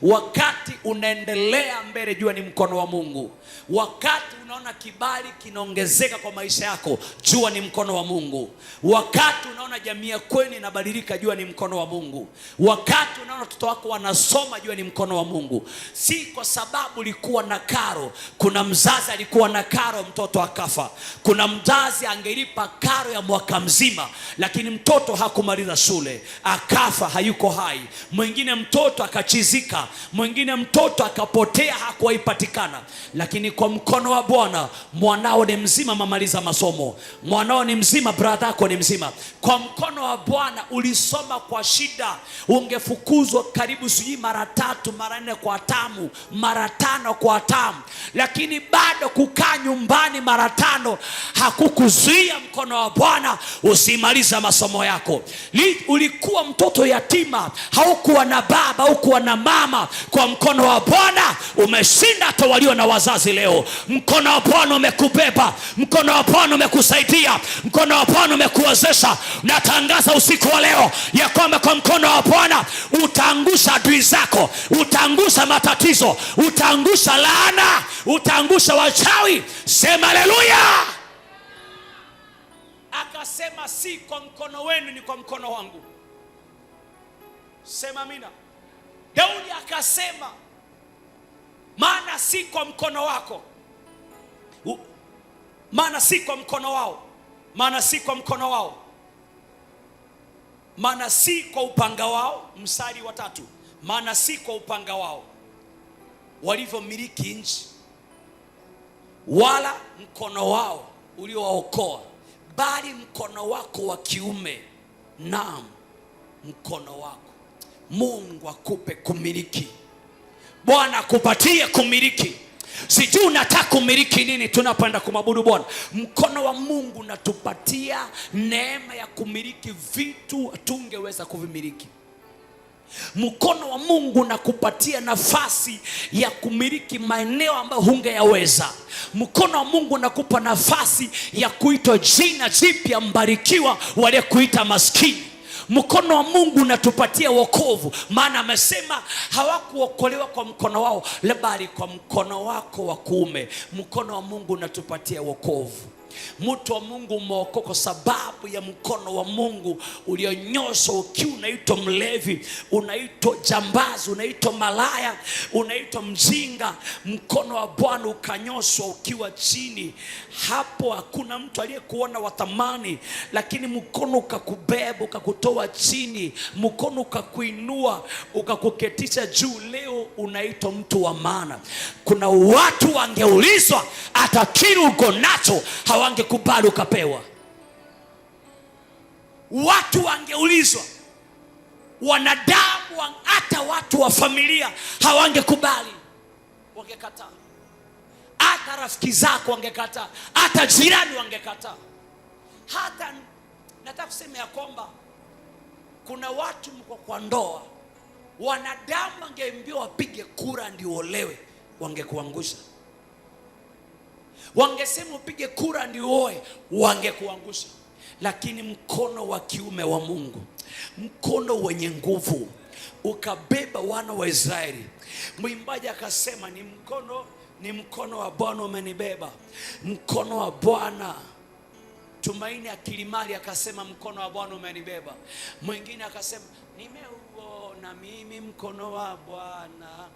Wakati unaendelea mbele jua ni mkono wa Mungu. Wakati unaona kibali kinaongezeka kwa maisha yako, jua ni mkono wa Mungu. Wakati unaona jamii yako inabadilika, jua ni mkono wa Mungu. Wakati unaona watoto wako wanasoma, jua ni mkono wa Mungu. Si kwa sababu ulikuwa na karo. Kuna mzazi alikuwa na karo, mtoto akafa. Kuna mzazi angelipa karo ya mwaka mzima, lakini mtoto hakumaliza shule, akafa, hayuko hai. Mwingine mtoto akachizika, mwingine mtoto akapotea, hakuwaipatikana. Lakini kwa mkono wa Bwana, mwanao ni mzima, mamaliza masomo. Mwanao ni mzima, brother yako ni mzima. Kwa mkono wa Bwana ulisoma kwa shida, ungefukuzwa karibu sijui mara 3 mara 4 kwa tamu, mara 5 kwa tamu, lakini bado kukaa nyumbani mara 5 hakukuzuia mkono wa Bwana usimaliza masomo yako. Ulikuwa mtoto yatima, haukuwa na baba, haukuwa na mama, Simama kwa mkono wa Bwana. Umeshinda hata walio na wazazi leo. Mkono wa Bwana umekubeba, mkono wa Bwana umekusaidia, mkono wa Bwana umekuwezesha. Natangaza usiku wa leo ya kwamba kwa mkono wa Bwana utaangusha adui zako, utaangusha matatizo, utaangusha laana, utaangusha wachawi. Sema haleluya. Akasema si kwa mkono wenu, ni kwa mkono wangu. Sema amina. Daudi akasema maana si kwa mkono wako, maana si kwa mkono wao, maana si kwa mkono wao, maana si kwa upanga wao. Mstari wa 3, maana si kwa upanga wao walivyomiliki nchi, wala mkono wao uliowaokoa, bali mkono wako wa kiume, naam mkono wako. Mungu akupe kumiliki. Bwana akupatie kumiliki. Sijui unataka kumiliki nini tunapoenda kumwabudu Bwana. Mkono wa Mungu unatupatia neema ya kumiliki vitu tungeweza kuvimiliki. Mkono wa Mungu unakupatia nafasi ya kumiliki maeneo ambayo hungeyaweza. Mkono wa Mungu unakupa nafasi ya kuitwa jina jipya, mbarikiwa, wale kuita maskini. Mkono wa Mungu unatupatia wokovu, maana amesema hawakuokolewa kwa mkono wao, bali kwa mkono wako wa kuume. Mkono wa Mungu unatupatia wokovu. Mtu wa Mungu umeokoka kwa sababu ya mkono wa Mungu ulionyoshwa. Ukiwa unaitwa mlevi, unaitwa jambazi, unaitwa malaya, unaitwa mjinga, mkono wa Bwana ukanyoshwa ukiwa chini. Hapo hakuna mtu aliyekuona wa thamani, lakini mkono ukakubeba, ukakutoa chini, mkono ukakuinua, ukakuketisha juu. Leo unaitwa mtu wa maana. Kuna watu wangeulizwa hata kile uko nacho hawangekubali ukapewa. Watu wangeulizwa, wanadamu, hata watu wa familia hawangekubali, wangekataa. Hata rafiki zako wangekataa, hata jirani wangekataa. Hata nataka kusema ya kwamba kuna watu mko kwa ndoa, wanadamu wangeambiwa wapige kura ndio olewe, wangekuangusha. Wangesema upige kura ndio oe, wangekuangusha. Lakini mkono wa kiume wa Mungu, mkono wenye nguvu, ukabeba wana wa Israeli. Mwimbaji akasema ni mkono wa Bwana umenibeba, mkono wa Bwana. Tumaini ya Kilimali akasema mkono wa Bwana umenibeba. Mwingine akasema nimeuona mimi mkono wa Bwana.